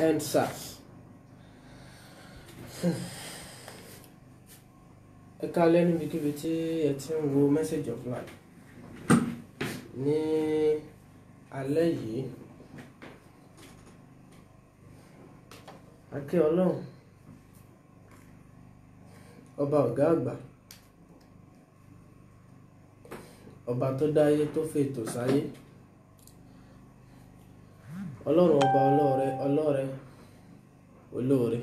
EndSARS. Ẹ káalẹ́ níbikíbi tí ẹ ti ń wo Message of Life. Ní alẹ́ yìí, a kí Ọlọ́run, ọba ọ̀gá àgbà, ọba tó dáyé tó fètò sáyé, Ọlọ́run ọba ọlọ́rẹ olóore,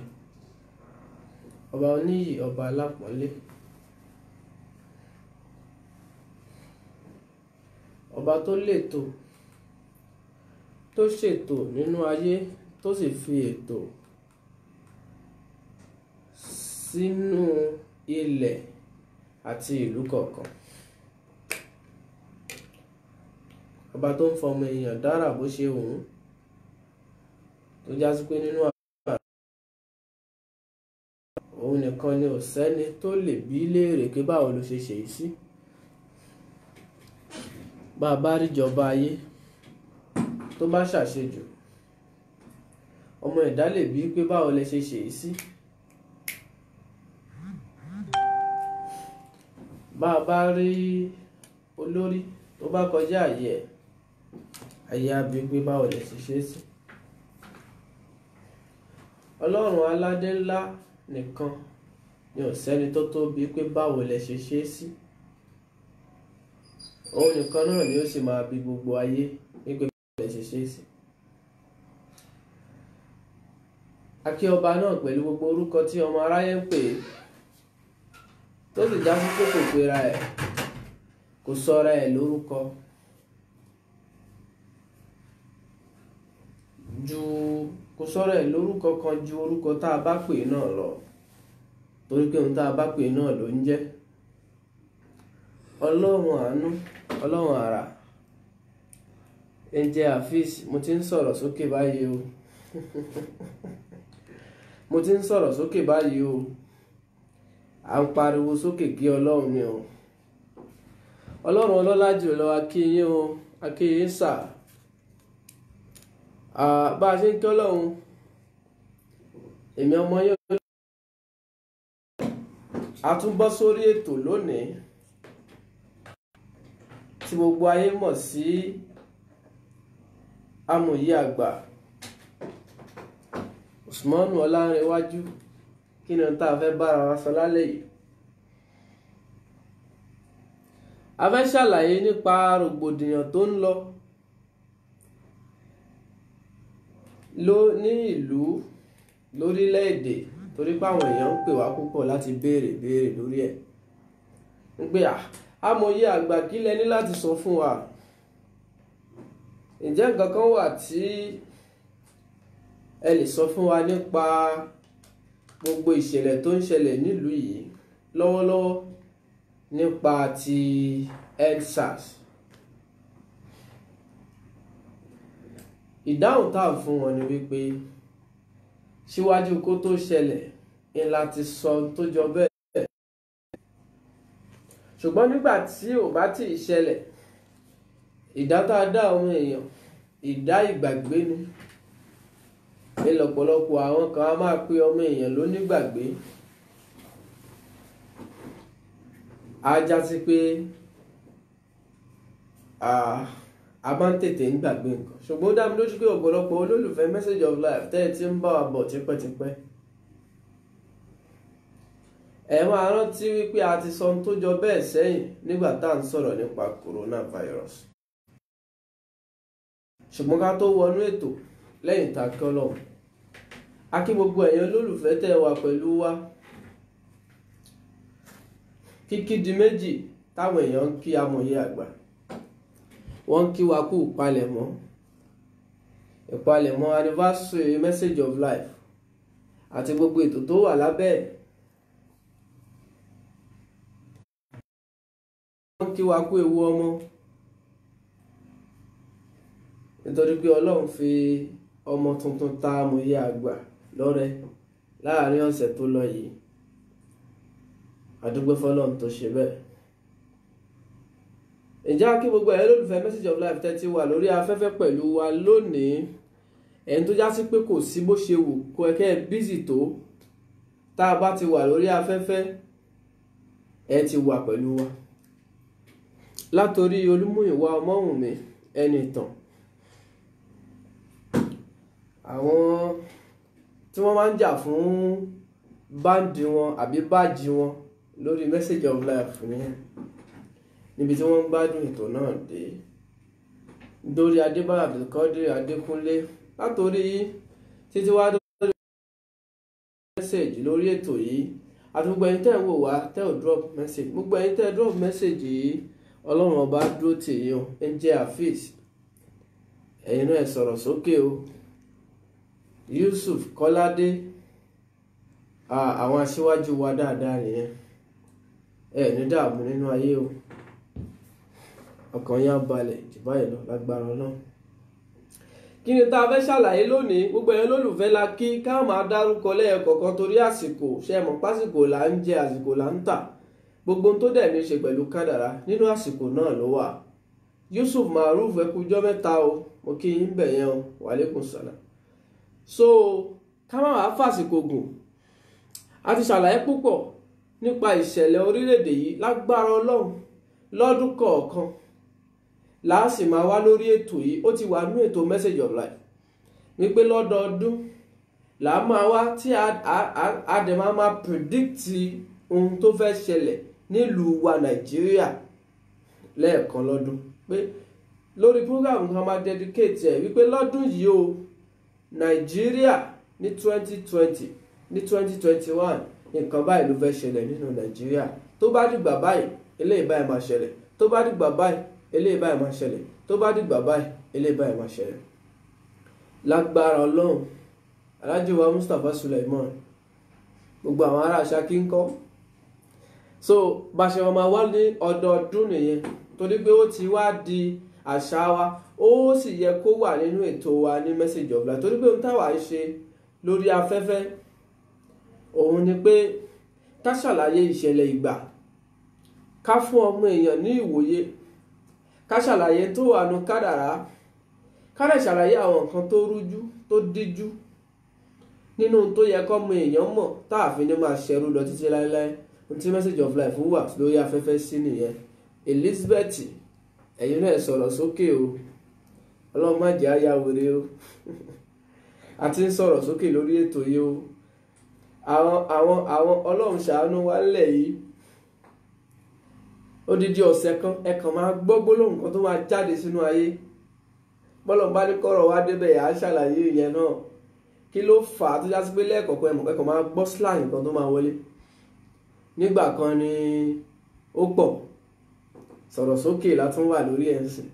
ọba oníyì, ọba alápọ̀nlé, ọba tó lètò tó ṣètò nínú ayé tó sì fi ètò sínú ilẹ̀ àti ìlú kọ̀ọ̀kan, ọba tó ń fọmọ èèyàn dára bó ṣe wù ú, tó jásí pé nínú òun nìkan ni ò sẹ́ni tó lè bí léèrè pé báwo ló ṣe ṣèyí sí. Bá a bá ríjọba ayé tó bá ṣàṣejù, ọmọ ẹ̀dá lè bí pé báwo lẹ ṣe ṣèyí sí. Bá a bá rí olórí tó bá kọjá àyè á bí pé báwo lẹ ṣe ṣe sí. Ọlọ́run aládé ńlá nìkan ni ò sẹ́ni tó tó bí pé báwo lẹ ṣe ṣe sí. Òun nìkan náà ni ó sì máa bí gbogbo ayé wípé báwo lẹ ṣe ṣe sí. A kí ọba náà pẹ̀lú gbogbo orúkọ tí ọmọ aráyé ń pè é, tó sì já sí pé kò pera ẹ̀, kò sọra ẹ̀ lórúkọ kò sọra ẹ̀ lórúkọ kan ju orúkọ tá a bá pè náà lọ, torí pé ohun tá a bá pè náà ló ń jẹ́. Ọlọ́run àánú, Ọlọ́run àrà, Angel Hafiz, mo ti ń sọ̀rọ̀ sókè báyìí o mo ti ń sọ̀rọ̀ sókè báyìí o, à ń pariwo sókè kí Ọlọ́run ni o. Ọlọ́run ọlọ́lá jùlọ, a kí yín o, a kí yín sà. Bá a ṣe ń kí Ọlọ́run, èmi ọmọ yín a tún bọ́ sórí ètò lónìí tí gbogbo ayé mọ̀ sí amòye àgbà Usmanu Ọlánrewájú. Kí ni ohun tá a fẹ́ bára wa sọ lálẹ́ yìí? A fẹ́ ṣàlàyé nípa rògbòdìyàn tó ń lọ ní ìlú, lórílẹ̀-èdè, torí pé àwọn èèyàn ń pè wá púpọ̀ láti béèrè lórí ẹ̀. ń pè amòye àgbà, kí lẹ ní láti sọ fún wa? Ǹjẹ́ nǹkan kan wà tí ẹ lè sọ fún wa nípa gbogbo ìṣẹ̀lẹ̀ tó ń ṣẹlẹ̀ nílùú yìí lọ́wọ́lọ́wọ́ nípa ti EndSARS? Ìdáhùn tá a fún wọn ni wípé síwájú kó tó ṣẹlẹ̀ ń láti sọ tó jọ bẹ́ẹ̀, ṣùgbọ́n nígbà tí ò bá tí ì ṣẹlẹ̀, ìdá tá a dá àwọn èèyàn, ìdá ìgbàgbé ni. Lọ́pọ̀lọpọ̀ àwọn kan á máa pe ọmọ èèyàn lónígbàgbé, á já sí pé a máa ń tètè ń gbàgbé nǹkan. Ṣùgbọ́n ó dá mi lójú pé ọ̀pọ̀lọpọ̀ olólùfẹ́ Message of Life tẹ́ ẹ ti ń bá wa bọ̀ tipẹ́tipẹ́, ẹ máa rántí wípé a ti sọ ohun tó jọ bẹ́ẹ̀ sẹ́yìn nígbà tá à ń sọ̀rọ̀ nípa coronavirus. Ṣùgbọ́n ká tó wọnú ètò, lẹ́yìn tá a kí Ọlọ́run, a kí gbogbo ẹ̀yin olólùfẹ́ tẹ́ wà pẹ̀lú wa. Kíkí di méjì táwọn èèyàn ń kí amòye àgbà, wọ́n ń kí wa kú ìpalẹ̀mọ́ anniversary Message of Life àti gbogbo ètò tó wà lábẹ́ ẹ̀. Wọ́n ń kí wa kú ewu ọmọ, nítorí pé Ọlọ́run fi ọmọ tuntun ta amòye àgbà lọ́rẹ láàrin ọ̀sẹ̀ tó lọ yìí. A dúpẹ́ f'Ọlọ́run tó ṣe bẹ́ẹ̀. Ǹjẹ́ a kí gbogbo ẹ̀yin olólùfẹ́ Message of Life tẹ́ ti wà lórí afẹ́fẹ́ pẹ̀lú wa lónìí. ẹ̀yin tó já sí pé kò sí bó ṣe wù kó ẹkẹ́ bízì tó, tá a bá ti wà lórí afẹ́fẹ́ ẹ ti wà pẹ̀lú wa. Látòrí Olúmúyìwá Ọmọ́wùnmí Ẹnìtàn, àwọn tí wọ́n máa ń jà fún báǹdì wọn àbí báàjì wọn lórí Message of Life nìyẹn, níbi tí wọ́n ń gbádùn ètò náà dé, dórí Adébáyọ̀ Abdulkadir Adékúnlé, látòrí títí wá lórí message lórí ètò yìí, àti gbogbo ẹ̀yin tẹ́ ń wò wá tẹ́ ò drop message, gbogbo ẹ̀yin tẹ́ drop message yìí Ọlọ́run ọba dúró tì yín o. ẹ jẹ́ Hafiz, ẹ̀yin náà ẹ sọ̀rọ̀ sókè o. Yusuf Kọ́ládé, àwọn aṣíwájú wa dáadáa nìyẹn, ẹ ní dààmú nínú ayé o, ọkàn yín á balẹ̀ jù báyìí lọ lágbára Ọlọ́run. Kí ni tá a fẹ́ ṣàlàyé lónìí? Gbogbo ẹ̀yin lólùfẹ́ la kí ká máa dárúkọ lẹ́ẹ̀kọ̀ọ̀kan torí àsìkò, ṣe mọ̀ pásìkò là ń jẹ, àsìkò là ń tà, gbogbo ohun tó dẹ̀ ní ṣe pẹ̀lú kádàrá nínú àsìkò náà ló wà. Yusuf Maruf ẹ kújọ́ mẹ́ta o, mo kí yín bẹ̀ yẹn o, wàlékún sàlám. So ká má wàá fàsìkò gùn, a ti ṣàlàyé púpọ̀ nípa ìṣẹ̀lẹ̀ orílẹ̀-èdè yìí lágbára Ọlọ́run. Lọ́dún kọ̀ọ̀kan láà sì máa wá lórí ètò yìí, ó ti wà nínú ètò Message of Life wípé lọ́dọọdún làá máa wá tí a dẹ̀ máa predict ohun tó fẹ́ ṣẹlẹ̀ nílùú wa Nàìjíríà lẹ́ẹ̀kan lọ́dún, pé lórí program kan máa dedicate ẹ̀ wípé lọ́dún yìí o Nàìjíríà ní 2020 ní 2021 nǹkan báyìí ló fẹ́ ṣẹlẹ̀ nínú Nàìjíríà, tó bá dìgbà báyìí eléyìí báyìí máa ṣẹlẹ̀, tó bá dìgbà báyìí eléyìí báyìí máa ṣẹlẹ̀, tó bá dìgbà báyìí eléyìí báyìí máa ṣẹlẹ̀. Lágbára Ọlọ́run, Alhaji wa Mustapha Sulaiman, gbogbo àwọn ará Ṣakí ń kọ́. So bá ṣe wọn máa wá ní ọdọọdún nìyẹn, torí pé ó ti wá di àṣà wa, ó sì yẹ kó wà nínú ètò wa ní Message of Life, torí pé ohun táwa ń ṣe lórí afẹ́fẹ́ òun ni pé ká ṣàlàyé ìṣẹ̀lẹ̀ ìgbà, ká fún ọmọ èèyàn ní ìwòye, ká ṣàlàyé tó wà nù kádàrá, ká lè ṣàlàyé àwọn nǹkan tó rújú tó díjú nínú tó yẹ kọ́mọ èèyàn mọ̀ táàfin ní máa ṣẹrú lọ títí láéláé. Ohun tí Message of Life wà lórí afẹ́fẹ́ sí nìyẹn. Elizabeth, ẹ̀yin náà sọ̀rọ̀ sókè o, Ọlọ́run má jẹ́ àyà wèrè o a ti ń sọ̀rọ̀ sókè lórí ètò yìí o. àwọn Ọlọ́run ṣàánú wa ńlẹ̀ yìí, odidi ọ̀sẹ̀ kan ẹ kàn máa gbọ́ gbólóhùn kan tó máa jáde sínú ayé. Bọ́lọ̀ bá ní kọ́rọ̀ wá débẹ̀ yà á ṣàlàyé ìyẹn náà, kí ló fà á tó já sí pé lẹ́ẹ̀kọ̀ọ̀kan ẹ kàn máa gbọ́ slang kan tó máa wọlé. Nígbà kan ni ó pọ̀, sọ̀rọ̀ sókè látún wà lórí ẹ̀sìn.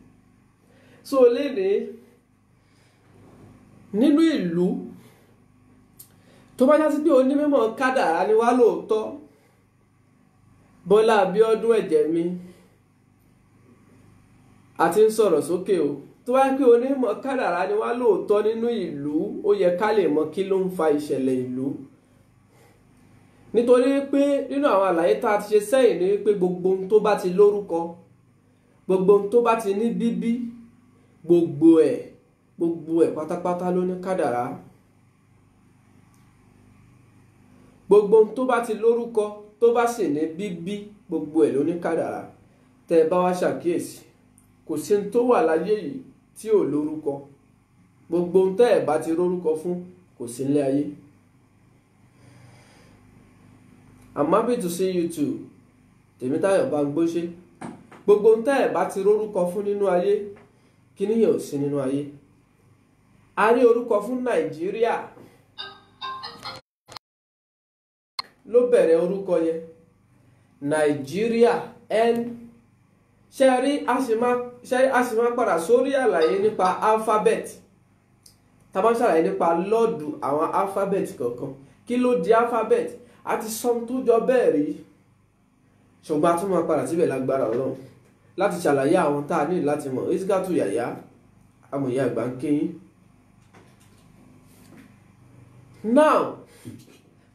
So léde nínú ìlú tó bá já sí pé onímọ̀ kádàrá ni wá lóòótọ́, Bọ́lá Abíọ́dún ẹ̀jẹ̀ mi àti ń sọ̀rọ̀ sókè o, tó bá pé onímọ̀ kádàrá ni wá lóòótọ́ nínú ìlú, ó yẹ ká lè mọ kí ló ń fa ìṣẹ̀lẹ̀ ìlú. Nítorí pé nínú àwọn àlàyé tá a ti ṣe sẹ́yìn ni pé gbogbo ohun tó bá ti lórúkọ, gbogbo ohun tó bá ti ní bíbí, gbogbo ẹ̀ pátápátá ló ní kádàrá. Gbogbo ohun tó bá ti lórúkọ tó bá sì ní bíbí, gbogbo ẹ̀ ló ní kádàrá. Tẹ́ ẹ bá wá ṣàkíyèsí, kò sí ohun tó wà láyé yìí tí ò lórúkọ. Gbogbo ohun tẹ́ ẹ bá ti rórúkọ fún kò sí nílé ayé. I'm happy to see you too, Tèmítáyọ̀ Bámgbóṣé. Gbogbo ohun tẹ́ ẹ bá ti rórúkọ fún nínú ayé, kí ni yóò sí nínú ayé. A rí orúkọ fún Nàìjíríà ló bẹ̀rẹ̀ orúkọ yẹn, Nàìjíríà ṣe rí a sì máa padà sórí àlàyé nípa alphabet, tá bá ń ṣàlàyé nípa lọ́ọ̀dù àwọn alphabet kọ̀ọ̀kan, kí ló di alphabet, a ti sọ tó jọ bẹ́ẹ̀ rí, ṣùgbọ́n a tún máa padà síbẹ̀ lágbára Ọlọ́run láti ṣàlàyé àwọn tá a ní láti mọ̀. Isikatu Yàyà amòye àgbà ń kéyìn. Now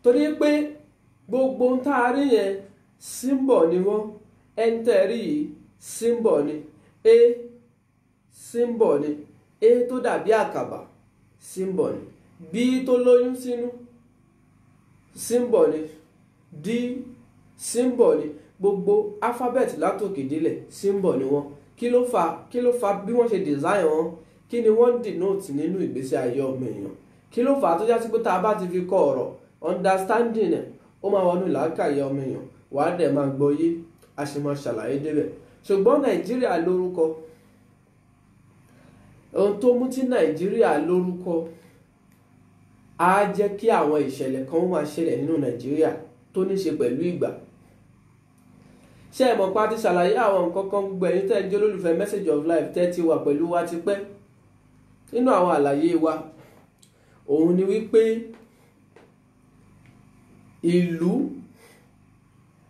torí pé gbogbo ń tá a rí yẹn symbol ni wọ́n, ẹntẹ́rì yìí symbol ni, a symbol ni, a tó dàbí àkàbà symbol ni. B tó lóyún sínú symbol ni. D symbol ni. Gbogbo alphabet látòkè délẹ̀ symbol ni wọ́n. Kí ló fà bí wọ́n ṣe design wọn? Kí ni wọ́n denote nínú ìgbésí ayé ọmọ èèyàn? Kí ló fà tó já sí pé tá a bá ti fi kọ ọ̀rọ̀ understanding ẹ̀ ó máa wọnú làákàyè ọmọ èèyàn, wàá dẹ̀ máa gbọ́ yé, a sì máa ṣàlàyé débẹ̀. Ṣùgbọ́n Nàìjíríà lórúkọ, ohun tó mú tí Nàìjíríà lórúkọ á jẹ́ kí àwọn ìṣẹ̀lẹ̀ kan máa ṣẹlẹ̀ nínú Nàìjíríà tó ní ṣe pẹ̀lú ìgbà. Ṣé ẹ mọ̀ pa ti ṣàlàyé àwọn nǹkan kan gbogbo ẹ̀yin tẹ́ ẹ jẹ́ olólùfẹ́ Message of Life tẹ́ ti wà pẹ̀lú wa ti pẹ́. Nínú àwọn àlàyé wa òun ni wípé ìlú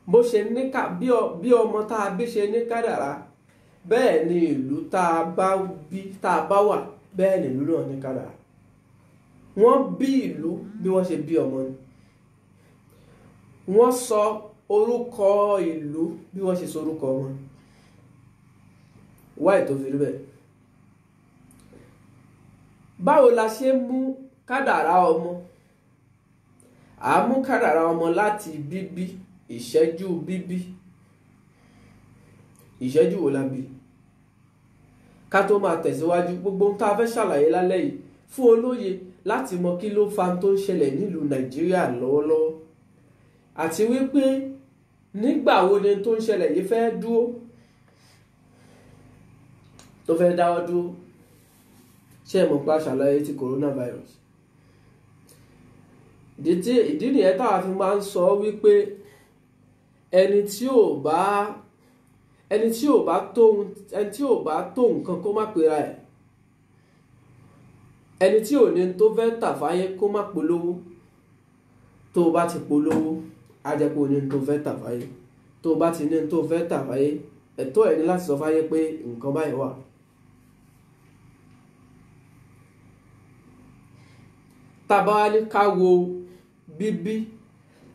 bó ṣe ní bí ọmọ tá a bí ṣe ní kádàrá, bẹ́ẹ̀ ni ìlú tá a bá wà bẹ́ẹ̀ ni ìlú náà ní kádàrá. Wọ́n bí ìlú bí wọ́n ṣe bí ọmọ ni. Wọ́n sọ orúkọ ìlú bí wọ́n ṣe sọ orúkọ wọn. Wáì tó fi rí bẹ́ẹ̀. Báwo la ṣe mú kádàrá ọmọ? À mú kádàrá ọmọ láti bíbí, ìṣẹ́jú bíbí. Ìṣẹ́jú wo la bí? Ká tó máa tẹ̀síwájú, gbogbo ohun tá a fẹ́ ṣàlàyé lálẹ́ yìí fún olóye láti mọ kí ló fa tó ń ṣẹlẹ̀ nílùú Nàìjíríà lọ́wọ́lọ́wọ́, àti wípé nígbà wo ni tó ń ṣẹlẹ̀ yìí fẹ́ dúró, tó fẹ́ dáwọ́ dúró. Ṣé ẹ mọ̀ pé a ṣàlàyé ti coronavirus? Ìdí nìyẹn táwa fi máa ń sọ wípé ẹni tí ò bá tó nǹkan kó má pera ẹ̀, ẹni tí ò ní tó fẹ́ tà fáyé kó má polówó. Tó o bá ti polówó á jẹ́ pé o ní tó fẹ́ tà fáyé. Tó o bá ti ní tó fẹ́ tà fáyé, ẹ̀tọ́ ẹ̀ ní láti sọ fáyé pé nǹkan báyìí wà. Tá bá wá ní ká wo bíbí,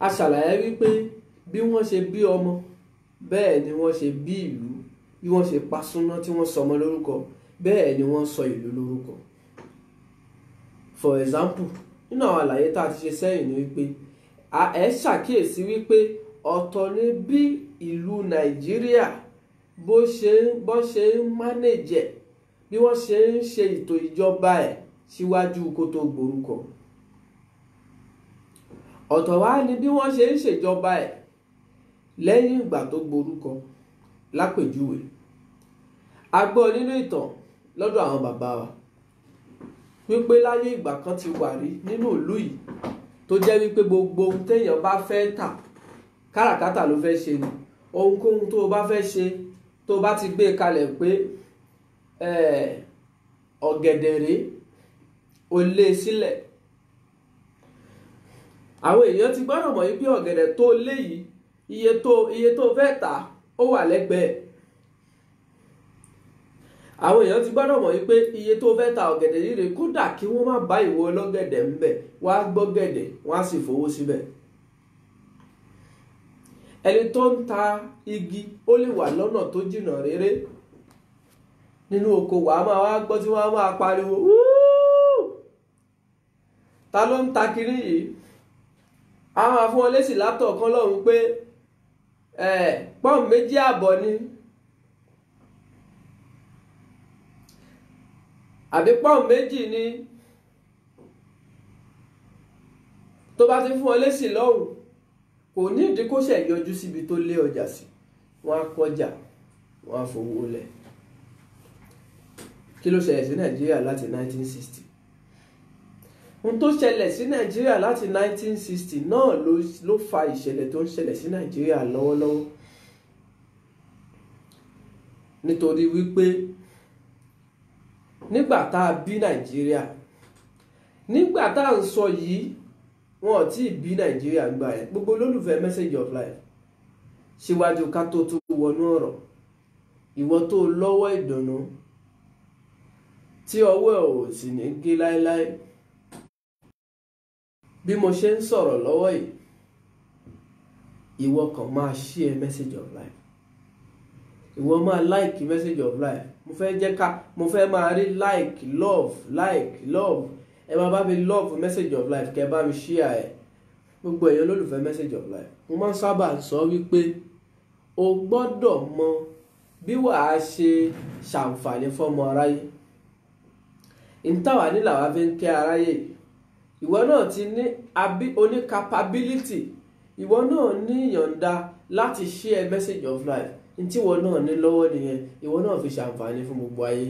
a ṣàlàyé wípé bí wọ́n ṣe bí ọmọ bẹ́ẹ̀ ni wọ́n ṣe bí ìlú. Bí wọ́n ṣe pa súná tí wọ́n sọ ọmọ lórúkọ bẹ́ẹ̀ ni wọ́n sọ ìlú lórúkọ. For example, nínú àwọn àlàyé tá a ti ṣe sẹ́yìn ni wípé ẹ ṣàkíyèsí wípé ọ̀tọ̀ ni bí ìlú Nàìjíríà bó ṣe ń manage, bí wọ́n ṣe ń ṣe ètò ìjọba ẹ̀ síwájú kó tó gborúkọ. Ọ̀tọ̀ wá ni bí wọ́n ṣe ń ṣèjọba ẹ̀ lẹ́yìn ìgbà tó gborúkọ. Lápèjúwe, a gbọ́ nínú ìtàn lọ́dọ̀ àwọn bàbá wa wípé láyé ìgbà kan ti wà rí nínú ìlú yìí tó jẹ́ wípé gbogbo ohun téèyàn bá fẹ́ tà, káràkátà ló fẹ́ ṣe ni. Ohunkóhun tó o bá fẹ́ ṣe, tó o bá ti gbé kalẹ̀ pé ọ̀gẹ̀dẹ̀ rèé, o lé e sílẹ̀, àwọn èèyàn ti gbọ́dọ̀ mọ̀ wípé ọ̀gẹ̀dẹ̀ tó lé yìí iye tó fẹ́ tà ó wà lẹ́gbẹ̀ẹ́. Àwọn èèyàn ti gbọ́dọ̀ mọ̀ wípé iye tó fẹ́ ta ọ̀gẹ̀dẹ̀ yìí rèé, kódà kí wọ́n má bá ìwọ ọlọ́gẹ̀dẹ̀ ń bẹ̀, wọ́n á gbọ́ gẹ̀dẹ̀ wọ́n á sì fowó síbẹ̀. Ẹni tó ń ta igi ó lè wà lọ́nà tó jìnnà réré nínú oko, wàá máa wá gbọ́ tí wọ́n á máa pariwo, ta ló ń ta kiri yìí? A máa fún ọ lésì látọ̀ọ̀kan lọ́hùn pé pọ́ùn 2.5 ni, àbí pọ́ùn 2 ni. Tó bá ti fún ọ lésì lọ́hùn, kò ní ìdí kó ṣe yọjú síbi tó lé ọjà sí. Wọ́n á kọjá, wọ́n á fowó lẹ̀. Kí ló ṣẹlẹ̀ sí Nàìjíríà láti 1960? Ohun tó ṣẹlẹ̀ sí Nàìjíríà láti 1960 náà ló fa ìṣẹ̀lẹ̀ tó ń ṣẹlẹ̀ sí Nàìjíríà lọ́wọ́lọ́wọ́. Nítorí wípé nígbà tá a bí Nàìjíríà, nígbà tá à ń sọ yìí, wọn ò tí ì bí Nàìjíríà gbà ẹ̀. Gbogbo olólùfẹ́ Message of Life, síwájú ká tó tún wọnú ọ̀rọ̀, ìwọ tó lọ́wọ́ ìdùnnú tí ọwọ́ ẹ̀ ò sì ní gé láéláé. Bí mo ṣe ń sọ̀rọ̀ lọ́wọ́ yìí, ìwọ kàn máa share Message of Life. Ìwọ máa like Message of Life. Mo fẹ́ máa rí like, love. ẹ máa bá mi love message of life, kẹ́ bá mi share ẹ̀. Gbogbo èèyàn lólùfẹ́ message of life, mo máa ń sábà sọ wípé o gbọ́dọ̀ mọ bí wàá ṣe ṣàǹfààní fọ́mọ aráyé. Ìtawà nílà wá fi ń kẹ́ aráyé. Ìwọ náà ti ní oní capability, ìwọ náà ní ìyọ̀ǹda láti share message of life. Ntí ìwọ náà ní lọ́wọ́ nìyẹn, ìwọ náà fi ṣàǹfààní fún gbogbo ayé.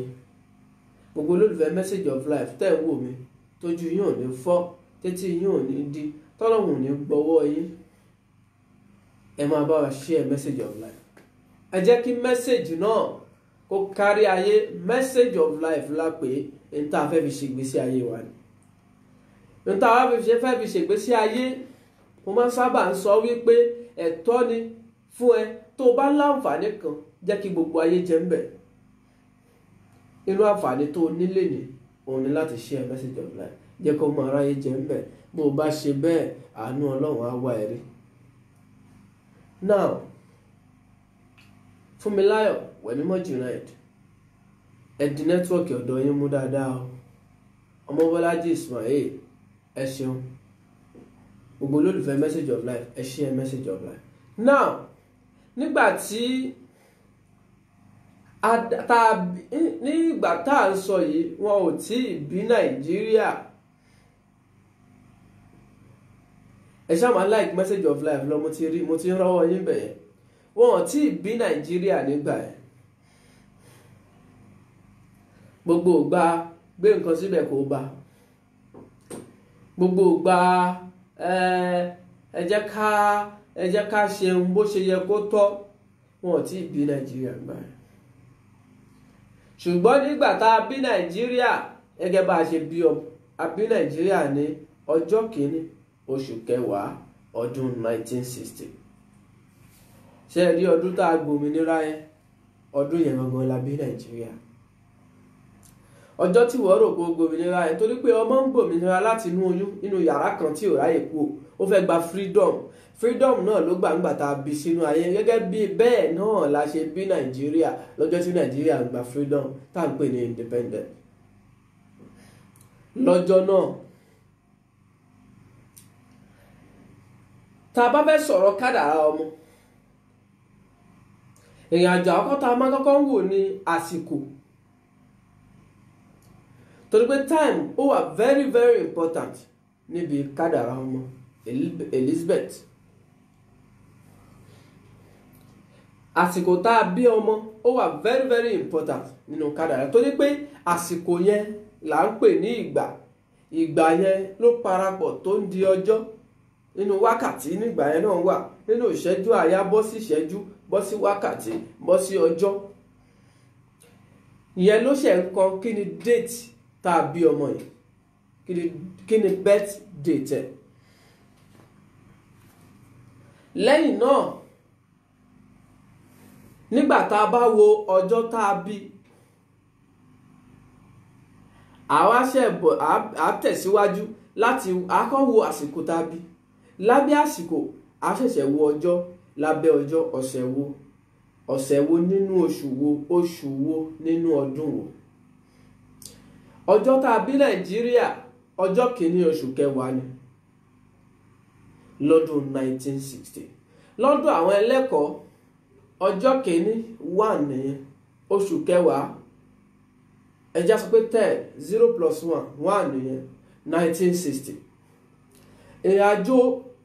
Gbogbo olólùfẹ́ message of life tẹ́ ẹ̀ wò mí, tójú yín ò ní fọ́, tétí yín ò ní dí, tọ́lọ́hùn ò ní gbọ́wọ́ yín. Ẹ máa bá wa share message of life. Ẹ jẹ́ kí message náà kó kárí ayé. Message of life la pé n tá fẹ́ fi ṣègbésí ayé wa ni. N tá wá fẹ́ fi ṣègbésí ayé, mo máa ń sábà sọ wípé ẹ̀tọ́ ni fún ẹ tó bá láǹfààní kan, jẹ́ kí gbogbo ayé jẹ ń bẹ̀. Inú àǹfààní tó nílé ni òun ni láti share message of life, jẹ́ kó mọ aráyé jẹ ń bẹ̀. Bó o bá ṣe bẹ́ẹ̀, àánú Ọlọ́run á wá ẹ rí. Now, Fúnmiláyọ̀ Wẹ̀mímọ́ Junaid, ẹ di nẹ́tíwọ́ọ̀kì ọ̀dọ̀ yín mú dáadáa o. Ọmọbọ́lájí Ismail, ẹ ṣeun. Gbogbo olólùfẹ́ message of life, ẹ share message of life. Now, nígbà tá à ń sọ yìí, wọn ò tí ì bí Nàìjíríà. Ẹ ṣáà máa like message of life lọ, mo ti ń rọ́wọ́ yín bẹ̀yẹn. Wọn ò tí ì bí Nàìjíríà nígbà yẹn. Gbogbo ìgbà gbé nǹkan síbẹ̀ kó bá. Gbogbo ìgbà ẹ jẹ́ ká ṣe bó ṣe yẹ kó tọ́. Wọn ò tí ì bí Nàìjíríà nígbà yẹn. Ṣùgbọ́n nígbà tá a bí Nàìjíríà, gẹ́gẹ́ bá a ṣe bí a bí Nàìjíríà ní ọjọ́ kìíní oṣù kẹwàá ọdún 1960. Ṣé ẹ rí ọdún tá a gbòmìnira yẹn? Ọdún yẹn gangan la bí Nàìjíríà. Ọjọ́ tí wọ́n rò pé gbòmìnira yẹn, torí pé ọmọ ń gbòmìnira láti inú oyún, nínú yàrá kan tí ò ráyè kú, ó fẹ́ gba freedom náà ló gbà tá a bí sínú ayé. Gẹ́gẹ́ bí bẹ́ẹ̀ náà la ṣe bí Nàìjíríà lọ́jọ́ tí Nàìjíríà ń gba freedom tá à ń pè ní independent. Lọ́jọ́ náà, tá a bá fẹ́ sọ̀rọ̀ kádàrá ọmọ, ìrìn àjò àkọ́kọ́ tá a máa kọ́kọ́ ń wò ní àsìkò. Torí pé time ó wà very very important níbi kádàrá ọmọ Elizabeth. Àsìkò tá a bí ọmọ ó wà very very important nínú kádàrá, torí pé àsìkò yẹn là ń pè ní ìgbà yẹn ló parapọ̀ tó ń di ọjọ́. Nínú wákàtí nígbà yẹn náà wà, nínú ìṣẹ́jú àyá bọ́ sí ìṣẹ́jú, bọ́ sí wákàtí, bọ́ sí ọjọ́. Ìyẹn ló ṣe ń kan kí ni date tá a bí ọmọ yìí, kí ni birth date ẹ̀. Lẹ́yìn náà, nígbà tá a bá wo ọjọ́ tá a bí, àwa tẹ̀síwájú láti àkọ́wò àsìkò tá a bí. Lábẹ́ àsìkò, a ṣẹ̀ṣẹ̀ wo ọjọ́. Lábẹ́ ọjọ́, ọ̀sẹ̀ wo nínú oṣù wo nínú ọdún wo. Ọjọ́ tá a bí Nàìjíríà, ọjọ́ kìíní oṣù kẹwàá ni lọ́dún 1960. Lọ́dún àwọn ẹlẹ́kọ̀ọ́, ọjọ́ kìíní 1 nìyẹn, oṣù kẹwàá ẹja sọ pé 10, 0 + 1 nìyẹn, 1960. Ìrìnàjò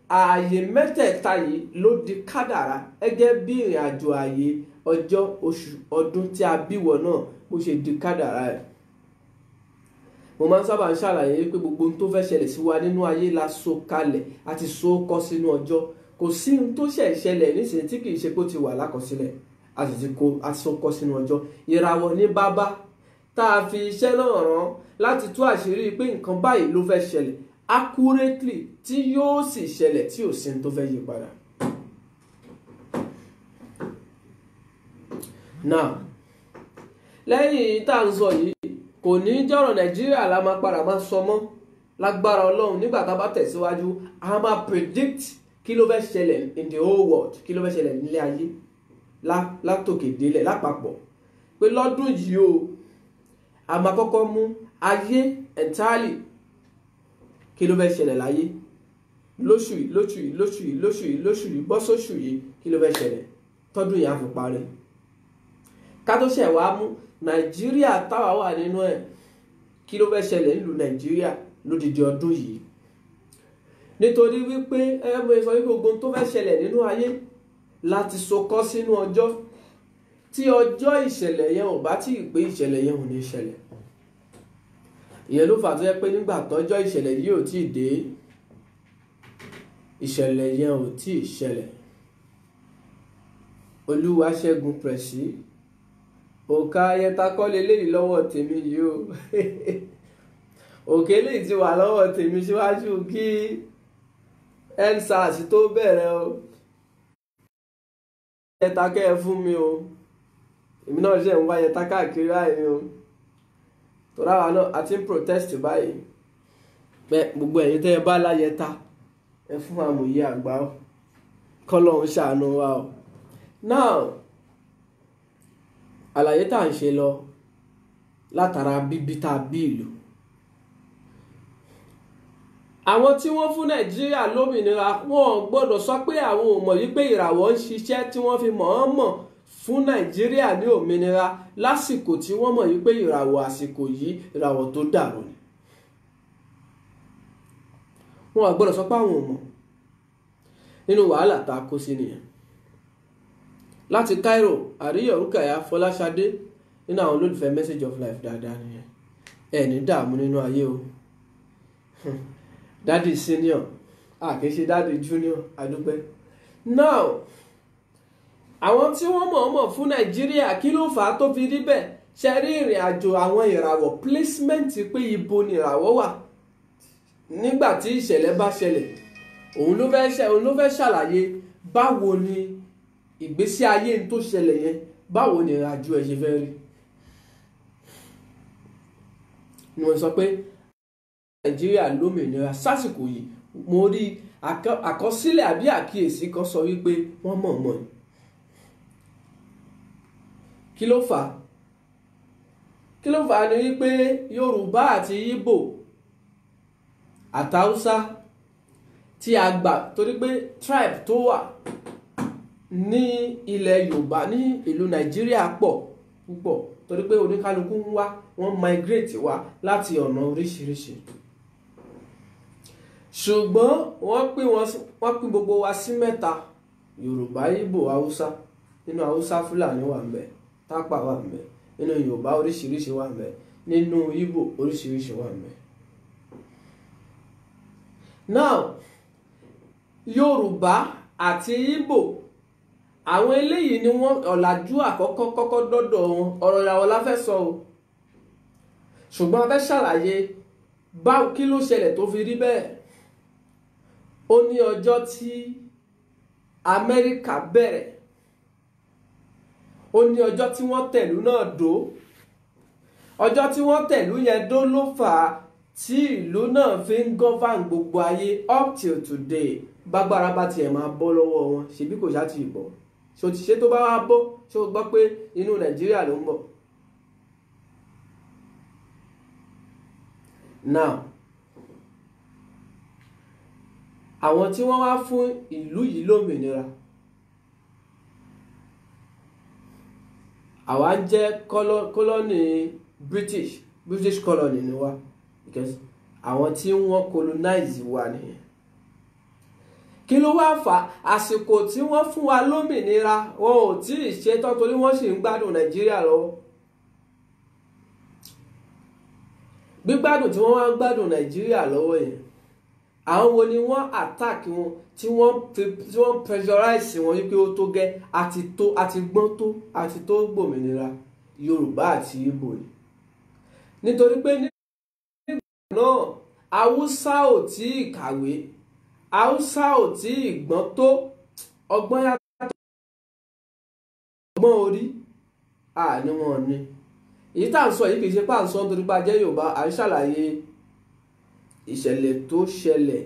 ààyè mẹ́tẹ̀ẹ̀ta yìí ló di kádàrá, gẹ́gẹ́ bí ìrìnàjò ààyè ọjọ́, oṣù, ọdún tí a bí wọ náà bó ṣe di kádàrá ẹ̀. Mo máa ń sábà ń ṣàlàyé pé gbogbo ohun tó fẹ́ ṣẹlẹ̀ sí wa nínú ayé la so kalẹ̀ àti so kọ́ sínú ọjọ́. Kò sí ohun tó ṣẹlẹ̀ nísìnyí tí kì í ṣe pé ó ti wà lákọsílẹ̀, a sì ti so kọ́ sínú ọjọ́. Ìràwọ̀ ní bàbá tá a fi iṣẹ́ náà rán láti tú àṣírí pé nǹkan báyìí ló fẹ́ ṣẹlẹ̀ accurately, tí yóò sì ṣẹlẹ̀ tí ò sí ohun tó fẹ́ yí padà. Now, lẹ́yìn tá à ń sọ yìí, kò ní jọ̀rọ̀ Nàìjíríà la máa padà máa sọ mọ́. Lágbára Ọlọ́run, nígbà tá a bá tẹ̀síwájú, a máa predict kí ló fẹ́ ṣẹlẹ̀ in the whole world, kí ló fẹ́ ṣẹlẹ̀ nílé ayé látòkè délẹ̀ lápapọ̀. Pé lọ́dún yìí o, a máa kọ́kọ́ mú ayé entirely kí ló fẹ́ ṣẹlẹ̀ láyé lóṣù yìí lóṣù yìí lóṣù yìí lóṣù yìí lóṣù yìí bọ́ sóṣù yìí kí ló fẹ́ ṣẹlẹ̀ tọ́dún yìí á fi parí. ká tó ṣẹ̀ wá mú nàìjíríà táwa wà nínú ẹ̀ kí ló fẹ́ ṣẹlẹ̀ nílùú nàìjíríà lódidi ọdún yìí. nítorí wípé mo sọ wípé ogun tó fẹ́ ṣẹlẹ̀ nínú ayé láti sokọ́ sínú ọjọ́ tí ọjọ́ ìṣẹ̀lẹ̀ yẹn ò bá tí ì pé ìṣẹ̀lẹ̀ yẹn ò ní ṣẹlẹ̀. ìyẹn ló fà tó yẹ pé nígbà tọ́jọ́ ìṣẹ̀lẹ̀ yìí ò tí ì dé ìṣẹ̀lẹ̀ yẹn ò tí ì ṣẹlẹ̀. Olúwaṣẹ́gun Prẹ̀sì òkà ayẹta kọ́ leléyìí lọ́wọ́ tèmi yìí o òkè lè ti wà lọ́wọ́ tèmi síwájú kí EndSARS tó bẹ̀rẹ̀ o ayẹta kẹ́ ẹ fún mi o èmi náà ṣe ń wá ayẹta káàkiri báyìí o tọ́ra wa náà a ti ń protest báyìí pé gbogbo ẹ̀yin tẹ́ ẹ bá láyẹta ẹ fún amòye àgbà o kọ́lọ́hún ṣàánú wa o. now àlàyé tá à ń ṣe lọ látara bíbí tá a bí ìlú. àwọn tí wọ́n fún nàìjíríà lómìnira wọn gbọ́dọ̀ sọ pé àwọn ò mọ̀ wípé ìràwọ̀ ń ṣiṣẹ́ tí wọ́n fi mọ̀ọ́mọ̀ fún nàìjíríà ní òmìnira lásìkò tí wọ́n mọ̀ wípé ìràwọ̀ àsìkò yìí ìràwọ̀ tó dàrú ni. wọn gbọ́dọ̀ sọ pé àwọn ò mọ̀ nínú wàhálà tá a kó sí nìyẹn. láti Cairo àríyọ̀ Rúkàyà Fọláṣadé nínú àwọn olólùfẹ́ Message of Life dáadáa nìyẹn. ẹni dààmú nínú ayé o dádì senior kìí ṣe dádì junior adúpẹ́. now àwọn tí wọ́n mọ̀ọ́mọ̀ fún nàìjíríà kí ló fà á tó fi rí bẹ́ẹ̀ ṣe rí ìrìn àjò àwọn ìràwọ̀ placement pé ibo ni ìràwọ̀ wà nígbà tí ìṣẹ̀lẹ̀ bá ṣẹlẹ̀ òun ló fẹ́ ṣàlàyé báwo ni ìgbésí ayé tó ṣẹlẹ̀ yẹn báwo ni ìrìn àjò ẹ̀ ṣe fẹ́ rí. ni wọ́n sọ pé nàìjíríà lómìnira sásìkò yìí mo rí àkọsílẹ̀ àbí àkíyèsí kan sọ wípé wọ́n mọ̀ọ́mọ̀ ni. kí ló fà á ni wípé yorùbá àti ìgbò àtàwùsá tí a gbà torí pé tribe tó wà ní ilẹ̀ yorùbá ní ìlú nàìjíríà pọ̀ púpọ̀ torí pé oníkálukú ń wá wọ́n migrate wá láti ọ̀nà oríṣiríṣi ṣùgbọ́n wọ́n pín gbogbo wa sí mẹ́ta yorùbá ìgbò haúsá nínú haúsá fúlàní wà ń bẹ tápà wà ń bẹ nínú yorùbá oríṣiríṣi wà ń bẹ nínú ìgbò oríṣiríṣi wà ń bẹ. now yorùbá àti ìgbò àwọn eléyìí ni wọ́n ọ̀làjú àkọ́kọ́ kọ́kọ́ dọ́dọ̀ wọn ọ̀rọ̀ ìràwọ̀ la fẹ́ sọ o ṣùgbọ́n a fẹ́ ṣàlàyé báwo kí ló ṣẹlẹ̀ tó fi rí bẹ́ẹ̀. ó ní ọjọ́ tí amẹ́ríkà bẹ̀rẹ̀ ó ní ọjọ́ tí wọ́n tẹ̀lú náà dó ọjọ́ tí wọ́n tẹ̀lú yẹn dó ló fà á tí ìlú náà fi ń govern gbogbo ayé up till today bágbára bá tiẹ̀ máa bọ́ lọ́wọ́ wọn ṣebí kò ṣáà ti bọ̀ ṣe tó bá wá bọ́ ṣé o gbọ́ pé inú nàìjíríà ló ń bọ̀. now àwọn tí wọ́n wá fún ìlú yìí lómìnira àwa ń jẹ́ kọ́lọ́nì British colony ni wá because àwọn tí wọ́n colonize wa nìyẹn. kí ló wá fà àsìkò tí wọ́n fún wa lómìnira wọn ò tí ì ṣetán torí wọ́n sì ń gbádùn nàìjíríà lọ́wọ́. gbígbádùn tí wọ́n wá ń gbádùn nàìjíríà lọ́wọ́ yẹn àwọn wo ni wọ́n attack wọn tí wọ́n pressurize wọn wípé ó tó gẹ́ àti gbọ́n tó àti tó gbòmìnira yorùbá àti ìgbò ni. nítorí pé nígbà náà haúsá ò tí ì kàwé haúsá ò tí ì gbọ́n tó ọgbọ́n yàtọ̀ ọgbọ́n orí ni wọ́n ní. èyí tá à ń sọ yìí kì í ṣe pé à ń sọ nítorí pé a jẹ́ yorùbá à ń ṣàlàyé ìṣẹ̀lẹ̀ tó ṣẹlẹ̀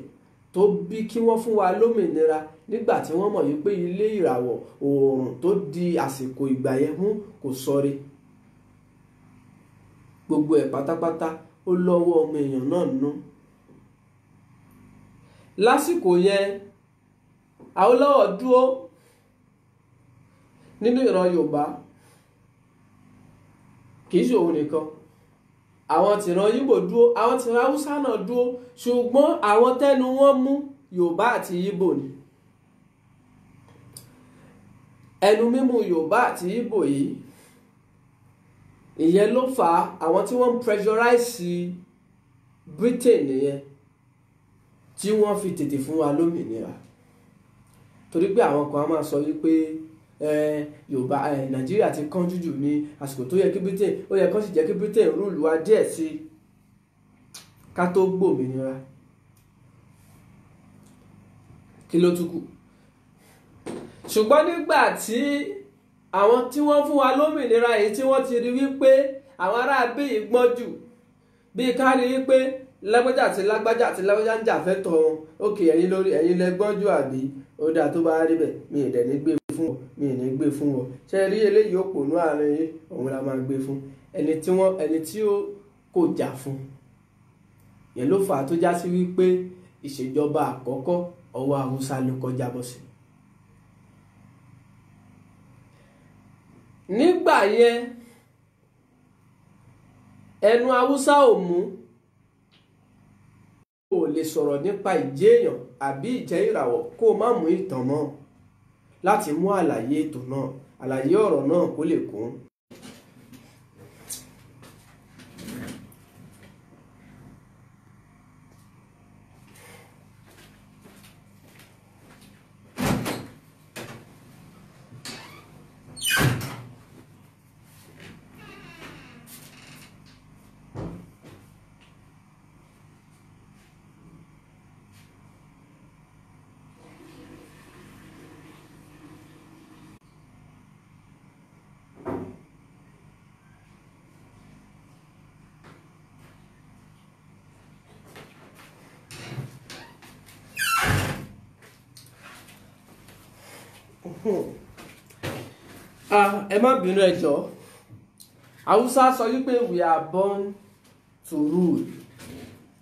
tó bí kí wọ́n fún wa lómìnira nígbà tí wọ́n mọ̀ wípé ilé ìràwọ̀ oòrùn tó di àsìkò ìgbà yẹn mú kò sọrí. gbogbo ẹ̀ pátápátá ó lọ́wọ́ ọmọ èèyàn náà nú. lásìkò yẹn Awólọ́wọ̀ dúró nínú ìran Yorùbá, kì í ṣe òun nìkan, àwọn tìran Yíbò dúró, àwọn tìran Haúsá náà dúró, ṣùgbọ́n àwọn tẹnu wọn mú Yorùbá àti Yíbò ni. ẹnu mímú Yorùbá àti Yíbò yìí, ìyẹn ló fà á àwọn tí wọ́n ń pressurize Britain nìyẹn tí wọ́n fi tètè fún wa lómìnira. Torí pé àwọn kan á máa sọ wípé Yorùbá Nàìjíríà ti kánjú jù ní àsìkò tó yẹ kí Britain, ó yẹ kó sì jẹ́ kí Britain rúùlù wa díẹ̀ sí ká tó gbòmìnira. Kí ló tún kù? Ṣùgbọ́n nígbà tí àwọn tí wọ́n fún wa lómìnira yìí tí wọ́n ti rí wípé àwọn ará bí ìgbọ́n jù, bí ká rí wípé lágbájá àti lágbájá àti lágbájá ń jà fẹ́tọ̀ wọn, òkè ẹ̀yin lórí ẹ̀yin lẹ́gbọ́n jù àbí ó dáa tó bá rí bẹ́ẹ̀ mi ì dẹ̀ ní gbé fún wọn, mi ì ní gbé fún wọn. Ṣé rí eléyìí ó pònú àárín yín, òun la máa gbé fún ẹni tí ó kò jà fún. Yẹn ló fà á tó já sí wípé ìṣèjọba àkọ́kọ́ ọwọ́ Haúsá ló kọjá bọ́ sí. Nígbà yẹn ẹnu Haúsá ò mú, ò lè sọ̀rọ̀ nípa ìjẹ́ èèyàn àbí ìjẹ́ ìràwọ̀ kó má mú ìtàn mọ́ láti mú àlàyé ètò náà, àlàyé ọ̀rọ̀ náà kó lè kún. Ẹ má bínú ẹ jọ̀ọ́. Haúsá sọ wípé we are born to rule.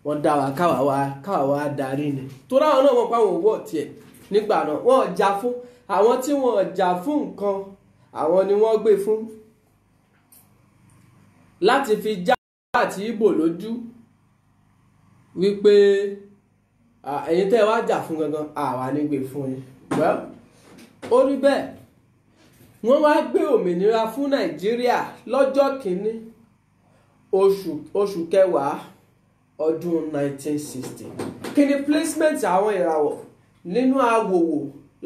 Wọ́n dá wa káwa wá darí ni. Torí àwọn náà wọ́n pa àwọn owó tiẹ̀ nígbà náà. Wọ́n jà fún àwọn tí wọ́n jà fún nǹkan, àwọn ni wọ́n gbé fún láti fi já àti Ìgbò lójú wípé ẹ̀yin tẹ́ wá jà fún gangan àwa ní gbé fún yín. Well, ó rí bẹ́ẹ̀. Wọ́n wá gbé òmìnira fún Nàìjíríà lọ́jọ́ kìíní oṣù kẹwàá ọdún 1960. Kí ni placement àwọn ìràwọ̀ nínú Awòwò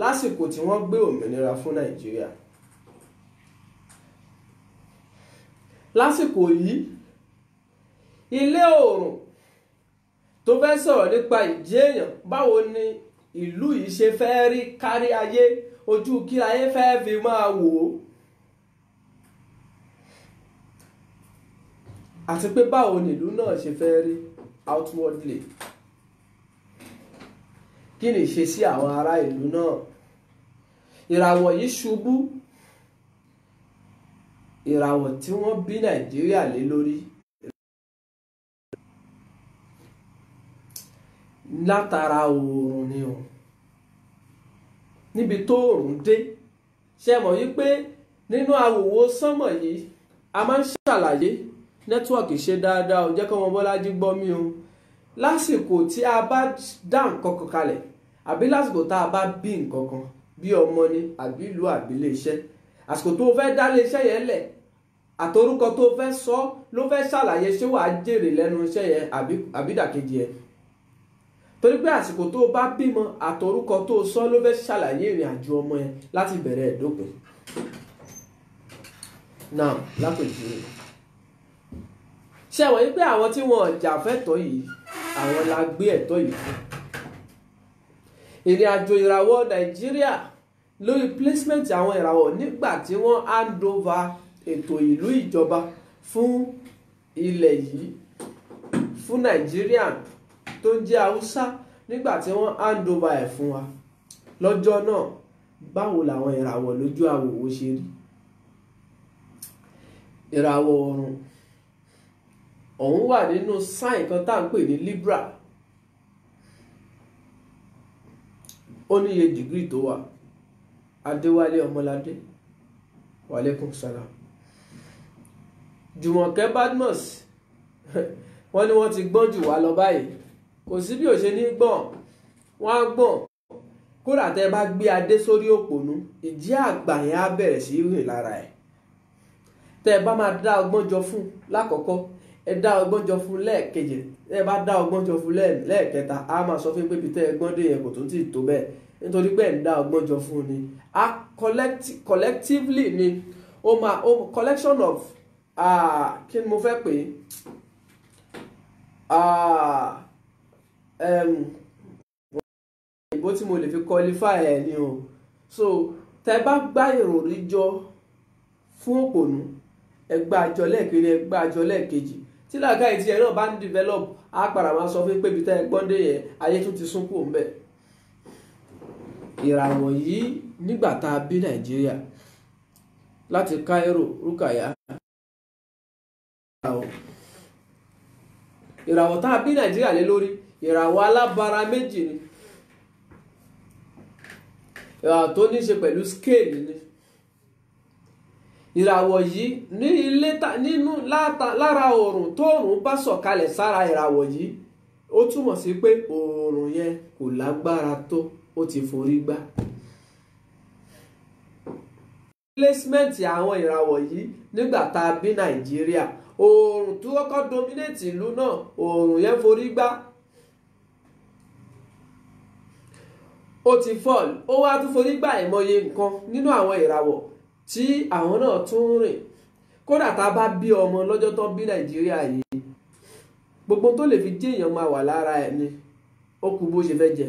lásìkò tí wọ́n gbé òmìnira fún Nàìjíríà? Lásìkò yìí, Ilé Oòrùn tó fẹ́ sọ̀rọ̀ nípa ìjẹ́ èèyàn, báwo ni ìlú yìí ṣe fẹ́ rí kárí ayé, ojú kí ayé fẹ́ fi máa wò ó, àti pé báwo ni ìlú náà ṣe fẹ́ rí outwardly. Kí ni ṣe sí àwọn ará ìlú náà? Ìràwọ̀ yìí ṣubú, ìràwọ̀ tí wọ́n bí Nàìjíríà lé lórí látara oòrùn ni o. Níbi tó oòrùn dé, ṣe mọ̀ wípé nínú Awòwò sánmọ̀ yìí a máa ń ṣàlàyé nẹ́tíwọ̀kì ṣe dáadáa ò jẹ́ kí ọmọ Bọ́lájí gbọ́ mi o. Lásìkò tí a bá dá nǹkan kan kalẹ̀ àbí lásìkò tá a bá bí nǹkan kan bí ọmọ ni àbí ìlú àbí ilé iṣẹ́, àsìkò tó fẹ́ dá ilé iṣẹ́ yẹn lẹ̀ àtorúkọ tó fẹ́ sọ ló fẹ́ ṣàlàyé ṣé wàá jèrè lẹ́nu iṣẹ́ yẹn àbí dàkejì ẹ̀. Torí pé àsìkò tó bá bímọ àtorúkọ tó sọ ló fẹ́ ṣàlàyé ìrìn àjò ọmọ yẹn láti bẹ̀rẹ̀ ẹ̀dópin. Now lápèjì ṣe wọ̀nyí pé àwọn tí wọ́n jà fẹ́tọ̀ yìí àwọn la gbé ẹ̀tọ́ yìí fún. Ìrìn àjò ìràwọ̀ Nàìjíríà lórí placement àwọn ìràwọ̀ nígbà tí wọ́n hand over ètò ìlú ìjọba fún ilẹ̀ yìí fún Nàìjíríà tó jẹ́ Haúsá, nígbà tí wọ́n hand over ẹ̀ fún wa lọ́jọ́ náà, báwo làwọn ìràwọ̀ lójú Awòwò ṣe rí? Ìràwọ̀ ọ̀run òun wà nínú sign kan tá à ń pè ní Libra. ó níye dìgírì tó wà. Adéwálé Ọmọládé, wàlékún salam. Jùmọ̀kẹ́ Badmus wọ́n ní wọ́n ti gbọ́n jù wá lọ báyìí, kò sí bí ò ṣe ní gbọ́n, wọ́n á gbọ́n. Kódà tẹ́ bá gbé adé sórí òpònú, ìjì àgbà yẹn á bẹ̀rẹ̀ sí rìn lára ẹ̀. Tẹ́ bá máa dá ọgbọ́n jọ fún lákọ̀ọ́kọ́, ẹ dá ọgbọ́n jọ fún lẹ́ẹ̀kejì, tẹ́ bá dá ọgbọ́n jọ fún lẹ́ẹ̀kẹta, á máa sọ fún pé bí tẹ́ ẹgbọ́n dé yẹn kò tún tì tó bẹ́ẹ̀, nítorí pé ẹ̀ ń dá ọgbọ́n jọ fún ni. A collectively ni collection of kí ni mo fẹ́ pè ìbò tí mo lè fi qualify ẹ̀ ni o. So tẹ́ bá gbá ìròrí jọ fún òpònú, ẹgbà àjọ lẹ́ẹ̀kejì, ẹgbà àjọ lẹ́ẹ̀kejì, tí làákàyè tí ẹ náà bá ń develop, á padà máa sọ fún pé bí tẹ́ ẹgbọ́n dé yẹn ayé tún ti sún kúrò ńbẹ̀. Ìràwọ̀ yìí nígbà tá a bí Nàìjíríà láti Cairo, Rukaya. Ìràwọ̀ tá a bí Nàìjíríà lé lórí, ìràwọ̀ alábara méjì ni. Ìràwọ̀ tó ní ṣe pẹ̀lú scale ni. Ìràwọ̀ yìí ní ilé nínú lára oòrùn, tó oòrùn bá sọ̀kalẹ̀ sára ìràwọ̀ yìí, ó túmọ̀ sí pé oòrùn yẹn kò lágbára tó, ó ti forí gbá. Placement àwọn ìràwọ̀ yìí nígbà tá a bí Nàìjíríà, oòrùn tó kọ́kọ́ dominate ìlú náà, oòrùn yẹn forí gbá, ó ti fall, ó wá tún forí gbá ìmọye nǹkan nínú àwọn ìràwọ̀ tí àwọn náà tún rìn. Kódà tá a bá bí ọmọ lọ́jọ́ tó bí Nàìjíríà yìí, gbogbo tó lè fi jẹ́ èèyàn máa wà lára ẹ̀ ni, ó kù bó ṣe fẹ́ jẹ.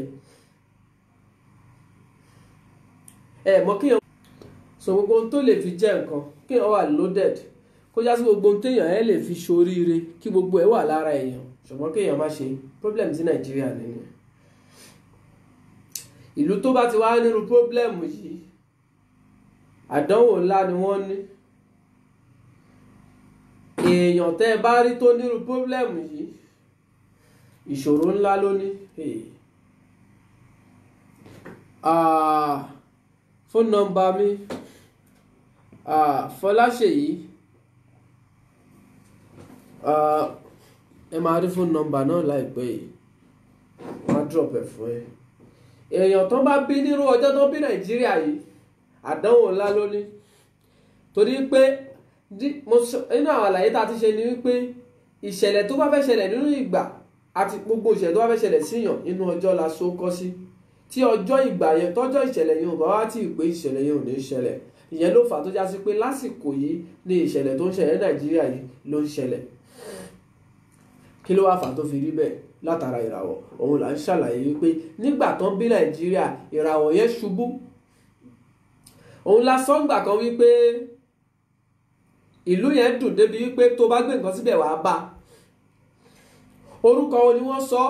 Mọ̀ kí so gbogbo tó lè fi jẹ́ nǹkan kí ó wà loaded, kó já sí gbogbo téèyàn ẹ lè fi ṣoríire, kí gbogbo ẹ wà lára èèyàn, ṣùgbọ́n kéèyàn má ṣe. Problem tí Nàìjíríà nìyẹn. Ìlú tó bá ti wá nírú problem yìí, àdánwò ńlá ni wọ́n ní. Èèyàn tẹ́ bá rí tó nírú problem yìí, ìṣòro ńlá ló ní. Phone number mi Fọláṣèyí, ẹ máa rí phone number náà láìpẹ́ yìí, wọ́n á drop ẹ̀ fún ẹ. Èèyàn tó bá bí nírú ọjọ́ tó bí Nàìjíríà yìí, àdánwò ńlá ló ní. Torí pé nínú àwọn àlàyé tá a ti ṣe ni wípé ìṣẹ̀lẹ̀ tó bá fẹ́ ṣẹlẹ̀ nínú ìgbà àti gbogbo ìṣẹ̀lẹ̀ tó bá fẹ́ ṣẹlẹ̀ síyàn nínú ọjọ́ la so kọ́ sí. Tí ọjọ́ ìgbà yẹn, tọ́jọ́ ìṣẹ̀lẹ̀ yẹn ò bá wá tí ì pé ìṣẹ̀lẹ̀ yẹn ò ní ṣẹlẹ̀. Ìyẹn ló fà tó já sí pé lásìkò yìí ni ìṣẹ̀lẹ̀ tó ń ṣẹlẹ̀ ní Nàìjíríà yìí ló ń ṣẹlẹ̀. Kí ló wá fà tó fi rí bẹ́ẹ̀? Látara ìràwọ̀. Òun là ń ṣàlàyé wípé nígbà tó ń bí Nàìjíríà, ìràwọ̀ yẹn ṣubú. Òun la sọ ńgbà kan wípé ìlú yẹn dùn débi wípé tó bá gbé nǹkan síbẹ̀ wàá bá. Orúkọ wo ni wọ́n sọ?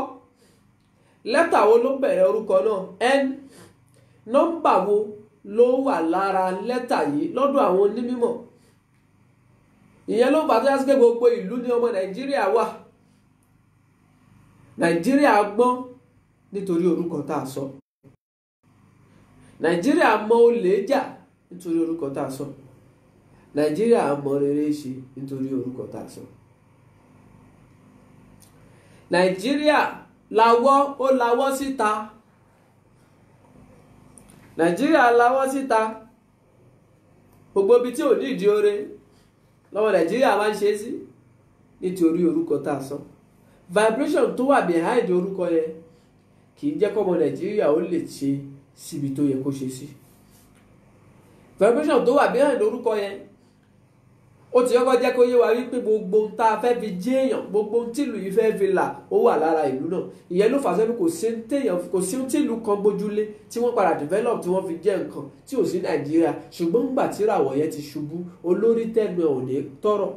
Lẹ́tà wo ló bẹ̀rẹ̀ orúkọ náà? N. Nọ́mbà wo ló wà lára lẹ́tà yìí lọ́dọ̀ àwọn onímọ̀? Ìyẹn ló fà tó yá sí pé gbogbo ìlú ni ọmọ Nàìjíríà wà. Nàìjíríà gbọ́n nítorí orúkọ tá a sọ. Nàìjíríà mọ olè jà nítorí orúkọ tá a sọ. Nàìjíríà mọ rere ṣe nítorí orúkọ tá a sọ. Nàìjíríà ó lawọ́ síta. Nàìjíríà lawọ́ síta. Gbogbo ibi tí ò ní ìdí oore lọ́wọ́ Nàìjíríà máa ń ṣe sí nítorí orúkọ tá a sọ. Vibration tó wà behind orúkọ yẹn kì í jẹ́ kọ́mọ Nàìjíríà ó lè ṣe síbi tó yẹ kó ṣe sí. Vibration tó wà behind orúkọ yẹn, ó ti kọ́kọ́ jẹ́ kó yé wa wípé gbogbo tá a fẹ́ fi jẹ́ èèyàn, gbogbo tìlú yìí fẹ́ fi là, ó wà lára ìlú náà. Ìyẹn ló fà sẹ́ni kò sí tìlú kan gbójúlé tí wọ́n padà develop tí wọ́n fi jẹ́ nǹkan tí ò sí Nàìjíríà. Ṣùgbọ́n nígbà tí ìràwọ̀ yẹn ti ṣubú, olórí tẹnu ẹ̀ ò ní tọrọ,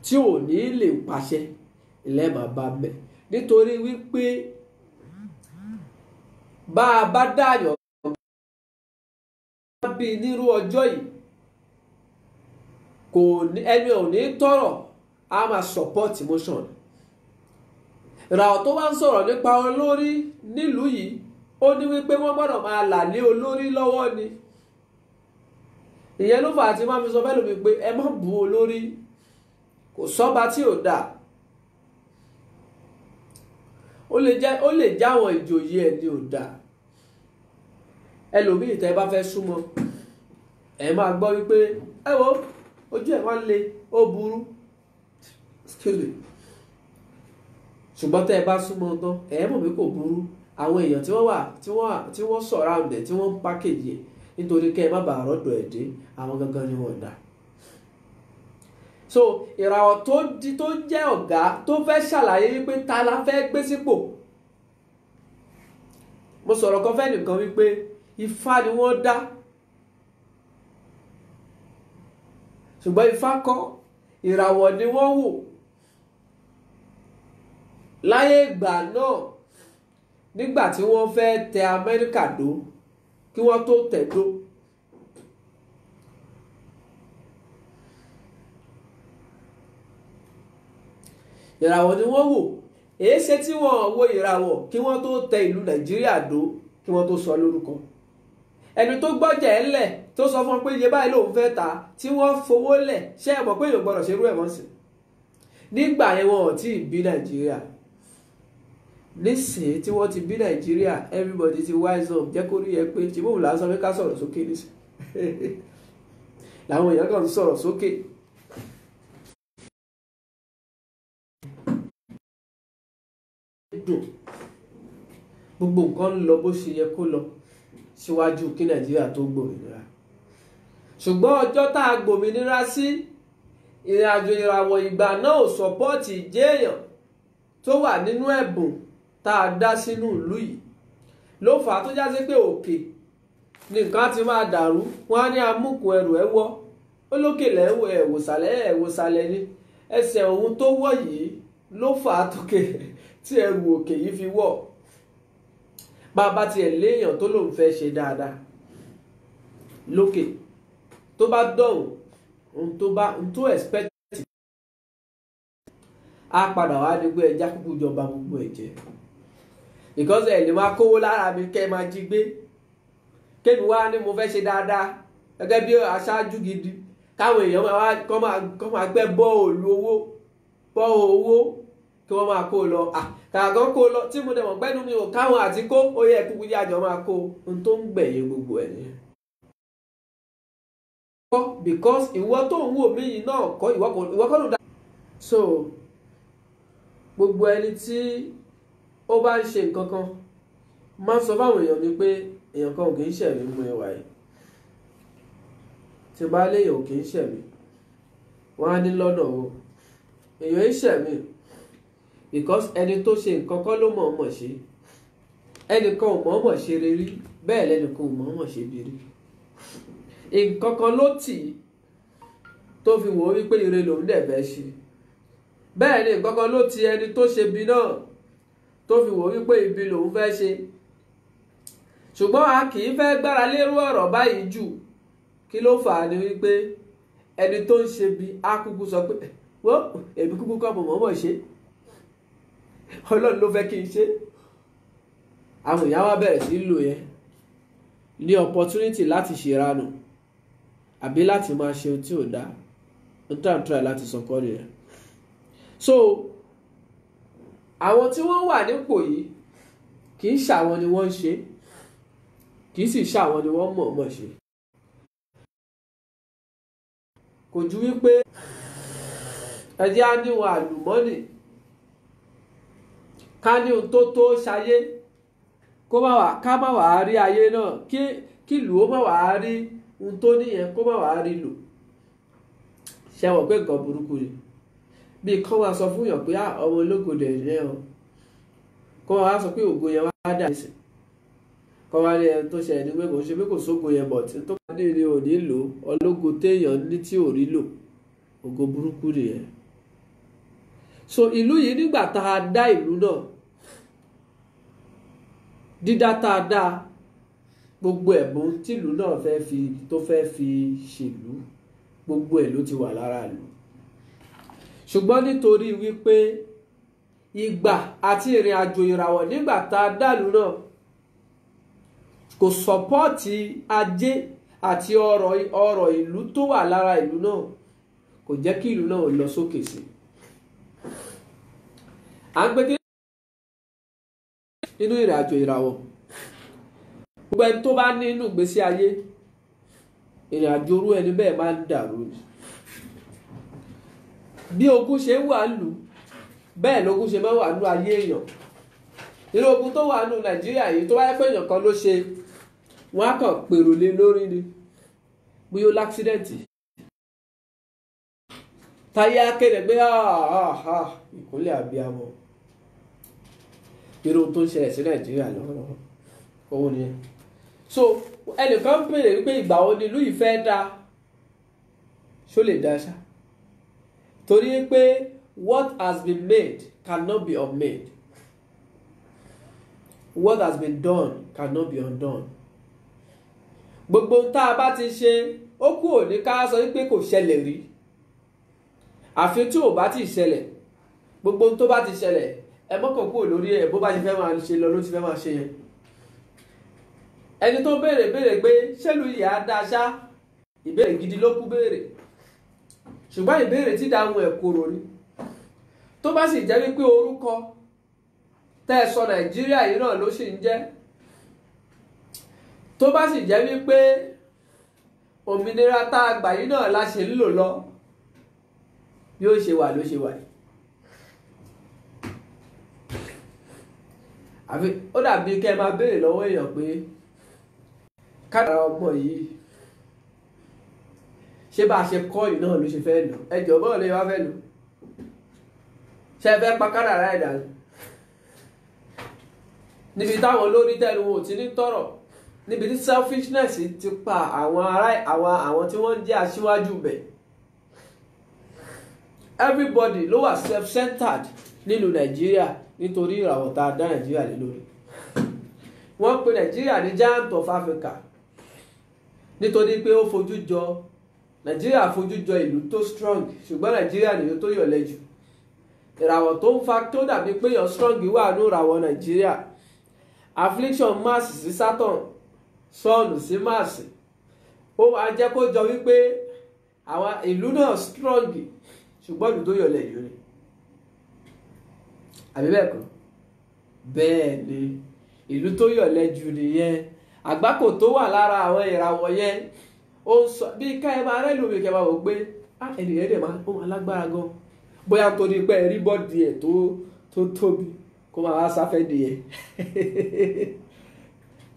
tí ò ní lè pàṣẹ, ilẹ̀ máa bá bẹ̀. Nítorí wípé bá a bá dáyọ̀ bí nírú ọjọ́ yìí, ẹni ò ní tọrọ, a máa support motion. Ìràwọ̀ tó wá ń sọ̀rọ̀ nípa olórí nílùú yìí, ó ní wípé wọ́n gbọ́dọ̀ máa là lé olórí lọ́wọ́ ni. Ìyẹn ló fà á tí máa fi sọ fẹ́ lómi pé ẹ má bú olórí, kò sọ́ba tí ò dáa. Ó lè já àwọn ìjòyè ẹ̀ ní ò dáa. Ẹlòmíì tẹ́ bá fẹ́ súnmọ́ ẹ máa gbọ́ wípé ẹ wo ojú ẹ̀ wá le, ó burú, ṣùgbọ́n tẹ́ ẹ bá súnmọ́ tán ẹ mọ̀ pé kò burú. Àwọn èèyàn tí wọ́n surround ẹ̀, tí wọ́n ń package ẹ̀ nítorí kẹ́ ẹ má bàa rọ́dọ̀ ẹ̀ dé, àwọn gangan ni wọ́n dà. So ìràwọ̀ tó jẹ́ ọ̀gá tó fẹ́ ṣàlàyé wípé ta la fẹ́ gbé sípò. Mo sọ̀rọ̀ kan fẹ́ nìkan wípé Ifá ni wọ́n dá, ṣùgbọ́n Ifá kọ́, ìràwọ̀ ni wọ́n wò. Láyé ìgbà náà, nígbà tí wọ́n fẹ́ tẹ Amẹ́ríkà dó, kí wọ́n tó tẹ̀ dó, ìràwọ̀ ni wọ́n wò. Èé ṣe tí wọ́n wo ìràwọ̀ kí wọ́n tó tẹ ìlú Nàìjíríà dó, kí wọ́n tó sọ lórúkọ. Ẹni tó gbọ́jà ẹ̀ lẹ̀ tó sọ fún pé iye báyìí lòun fẹ́ ta, tí wọ́n fowó lẹ̀, ṣé ẹ mọ̀ pé èèyàn gbọ́dọ̀ ṣerú ẹ̀ mọ́ sí. Nígbà yẹn wọn ò tí ì bí Nàìjíríà. Nísìnyí tí wọ́n ti bí Nàìjíríà, everybody ti wise up, jẹ́ kó rí ẹ pé tí bóun là ń sọ pé ká sọ̀rọ̀ sókè nísìnyí. Làwọn èèyàn kan ń sọ̀rọ̀ sókè. Gbogbo nǹkan ń lọ bó ṣe yẹ kó lọ síwájú kí Nàìjíríà tó gbòmìnira. Ṣùgbọ́n ọjọ́ tá a gbòmìnira sí, ìrìn àjò ìràwọ̀ ìgbà náà ò sọ́pọ́ọ̀tì ìjéèyàn tó wà nínú ẹ̀bùn tá a dá sínú ìlú yìí. Ló fà á tó já sí pé òkè ní nǹkan ti máa dàrú, wọ́n á ní amúkùn ẹrù ẹ wọ́, ó lókè lẹ́wọ̀ ẹ̀wòsàlẹ̀ ní ẹsẹ̀ ohun tó wọ̀ yìí ló fà á tókè tí ẹrù òkè yìí fi wọ̀. Bá tiẹ̀ léèyàn tó lòun fẹ́ ṣe dáadáa lókè, tó bá dọ̀hùn ohun tó expect á padà wá ní pé ẹja kúkú jọba gbogbo ẹ̀jẹ̀, because ẹ̀ lè máa kówó lára mi kẹ́ ẹ máa jí gbé, kémi wá ní mo fẹ́ ṣe dáadáa gẹ́gẹ́ bí aṣáájú gidi, káwọn èèyàn kọ́ máa gbẹ́ bọ́ọ̀lù owó kí wọ́n máa kó lọ. Kàkàn kó lọ tí mo dẹ̀ mọ̀ pẹ́nu mi ò káwọn àti kó, ó yẹ kúkú yájọ máa kó. Ohun tó ń gbẹ̀yìn gbogbo ẹ̀ nìyẹn. Because ìwọ tó ń wò mí yìí náà kọ́ ìwọ kọ́ ló dá. So gbogbo ẹni tí ó bá ń ṣe nǹkan kan máa ń sọ fáwọn èèyàn mi pé èèyàn kan ò kì í ṣẹ̀mí mú ẹwà yìí. Tí bá léèyàn ò kì í ṣẹ̀mí, wọ́n á ní lọ́nà o, èèyàn ń ṣẹ̀mí. Because ẹni tó ṣe nǹkan kan ló mọ̀ọ́mọ̀ ṣe, ẹnìkan ò mọ̀ọ́mọ̀ ṣe rere, bẹ́ẹ̀ lẹ́nìkan ò mọ̀ọ́mọ̀ ṣe biri. Nǹkan kan ló tì í tó fi wò ó wípé ire lòun dẹ̀ fẹ́ ṣe, bẹ́ẹ̀ ni nǹkan kan ló ti ẹni tó ṣe bí náà tó fi wò ó wípé ibi lòun fẹ́ ṣe. Ṣùgbọ́n a kì í fẹ́ gbára lérú ọ̀rọ̀ báyìí jù. Kí ló fà á ni wípé ẹni tó ń ṣe bí á kúkú sọ pé wọ́n èmi kúkú kọ́ mọ̀ọ́mọ̀ ṣe, Ọlọ́run ló fẹ́ kí n ṣe. Àwọn èèyàn wá bẹ̀rẹ̀ sí lò yẹn ní opportunity láti ṣèranù àbí láti máa ṣe ohun tí ò dáa. N try láti sọ kọ́ nìyẹn. So àwọn tí wọ́n wà nípò yìí kì í ṣàwọn ni wọ́n ń ṣe, kì í sì ṣàwọn ni wọ́n mọ̀ọ́mọ̀ ṣe. Kò ju wípé ẹjẹ́ á ní wọn àlùmọ́nì, ká ní ohun tó ṣayé, ká má wàá rí ayé náà, kí ìlú ó má wàá rí ohun tó níyẹn, kó má wàá rí lò. Ṣé wọ́n pé nǹkan burúkú ni? Bí kán wá sọ fún yàn pé ọmọ ológo dẹ̀ ní ẹ̀ o, kán wá sọ pé ògo yẹn wá dà sí, kán wá ní ẹni tó ṣe ẹni pé kò ṣe pé kò sógo yẹn bọ̀ tí tó bá dé ní òní lò, ológo téèyàn ní tí ò rí lò, ògo burúkú nìyẹn. So ìlú yìí nígbà tá a dá ìlú náà, dídá tá a dá, gbogbo ẹ̀bùn tìlú náà tó fẹ́ fi ṣèlú, gbogbo ẹ̀ ló ti wà lára ìlú. Ṣùgbọ́n nítorí wípé ìgbà àti ìrìn àjò ìràwọ̀ nígbà tá a dá ìlú náà kò sọ́pọ́ọ̀tì ajé àti ọrọ̀ ìlú tó wà lára ìlú náà, kò jẹ́ kí ìlú náà lọ sókè sí. à ń gbé kí nínú ìrìn àjò ìràwọ̀, gbogbo ẹni tó bá ní inú ìgbésí ayé, ìrìn àjò orú ẹni bẹ́ẹ̀ máa ń dàrú ni. bí ogun ṣe wà lù bẹ́ẹ̀ lógun ṣe máa wà nú ayé èèyàn. nínú ogun tó wà nú Nàìjíríà yìí, tó bá yẹ pé èèyàn kan ló ṣe, wọ́n á kàn pèrò lé lórí ni, bí ó láksidẹ̀ntì táyé akéde pé ìkúnlẹ̀ abiyamọ. irú tó ń ṣẹlẹ̀ sí Nàìjíríà lọ́wọ́lọ́wọ́ òun nìyẹn. so ẹnìkan béèrè wípé ìgbà wo ni ìlú yìí fẹ́ dá, ṣó lè dá ṣá? torí pé what has been made cannot be unmade, what has been done cannot be undone. gbogbo tá a bá ti ṣe, ó kù òní ká sọ wípé kò ṣẹlẹ̀ rí, àfi tí ò bá ti ṣẹlẹ̀. gbogbo tó bá ti ṣẹlẹ̀, ẹ mọ́kàn kúrò lórí ẹ̀, bó bá ti fẹ́ máa ṣe lọ ló ti fẹ́ máa ṣe yẹn. ẹni tó béèrè pé ṣẹ́lú yìí á dá ṣá, ìbéèrè gidi ló kú béèrè, ṣùgbọ́n ìbéèrè tí dáhùn ẹ̀ kúrò ni. tó bá sì jẹ́ wípé orúkọ tẹ́ ẹ sọ Nàìjíríà yìí náà ló sì ń jẹ́, tó bá sì jẹ́ wípé òmìnira tá a gbà yìí náà la ṣe ń lò lọ, bí ó ṣe wà ló ṣe wà yìí. àfi ó dàbí kẹ́ ẹ máa béèrè lọ́wọ́ èèyàn pé kádàrá ọmọ yìí ṣé bá a ṣe kọ́ yìí náà ló ṣe fẹ́ lò, ẹjọ́ bọ́ọ̀ lè wá fẹ́ lò, ṣe fẹ́ pa kádàrá ẹ̀dá ni. níbi táwọn olórí tẹnu wọn ò ti ní tọrọ, níbi tí selfishness ti pa àwọn tí wọ́n jẹ́ aṣíwájú bẹ̀. everybody ló wà self-centered nílùú Nàìjíríà nítorí ìràwọ̀ tá a dá Nàìjíríà lé lórí. wọ́n pe Nàìjíríà ní giant of Africa nítorí pé ó fojú jọ Nàìjíríà fojú jọ ìlú tó strong, ṣùgbọ́n Nàìjíríà nìlú tó yọ̀lẹ jù. ìràwọ̀ tó ń fa tó dàbí pé yàn strong wà ní ìràwọ̀ Nàìjíríà. affliction Mars sí Saturn, Sun sí Mars, ó máa jẹ́ kó jọ wípé àwọn ìlú náà strong, ṣùgbọ́n ìlú tó yọ̀lẹ jù ni. àbí bẹ́ẹ̀ kọ́? bẹ́ẹ̀ ni, ìlú tó yọ̀lẹ jù nìyẹn. àgbákò tó wà lára àwọn ìràwọ̀ yẹn, ó ń sọ bí ká ẹ máa rẹ́ lómi kẹ́ máa wò pé ènìyàn dẹ̀ ó máa lágbára gan, bóyá torí pé ẹ rí bọ́ọ̀dì ẹ̀ tó tóbi, kó máa wá sáfẹ́ di ẹ̀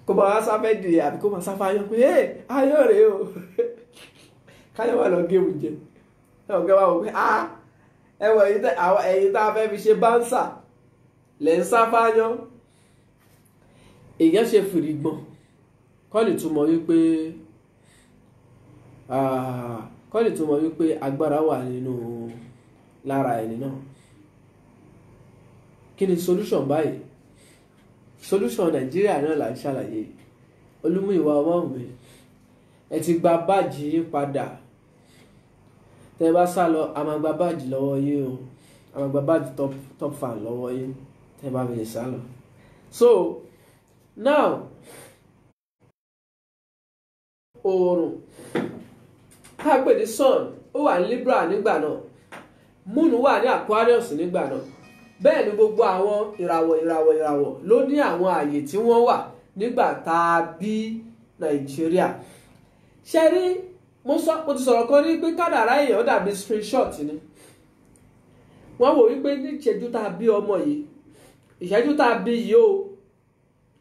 kó máa wá sáfẹ́ di ẹ̀ àbí kó máa sáfẹ́ ayọ̀ pé ayọ̀ rèé o káyọ̀ wà lọ géèmù jẹ ẹ̀ ọ̀gá wa wò pé ẹwọ ẹ̀yin tá a fẹ́ fi ṣe báńsà lẹ́ ń sáfáyán. èèyàn ṣe fìrìgbọ̀n kọ́lì túmọ̀ wípé agbára wà nínú lára ẹni náà. kí ni solution báyìí? solution Nàìjíríà náà là ń ṣàlàyé. Olúmúyìwá Ọmọ́wùmí, ẹ ti gba báàjì yín padà. tẹ́ bá sá lọ, a máa gba báàjì lọ́wọ́ yín o, a máa gba báàjì top fan lọ́wọ́ yín tẹ́ bá fi sá lọ. so now oòrùn ká pè ní sun ó wà ní Libra nígbà náà, moon wà ní Aquarius nígbà náà. bẹ́ẹ̀ ni gbogbo àwọn ìràwọ̀ ló ní àwọn ààyè tí wọ́n wà nígbà tá a bí Nàìjíríà. ṣe rí mo ti sọ̀rọ̀ kan rí pé kádàrá èèyàn dàbí screenshot ni. wọ́n wò wípé ní ìṣẹ́jú tá a bí ọmọ yìí, ìṣẹ́jú tá a bí yìí o,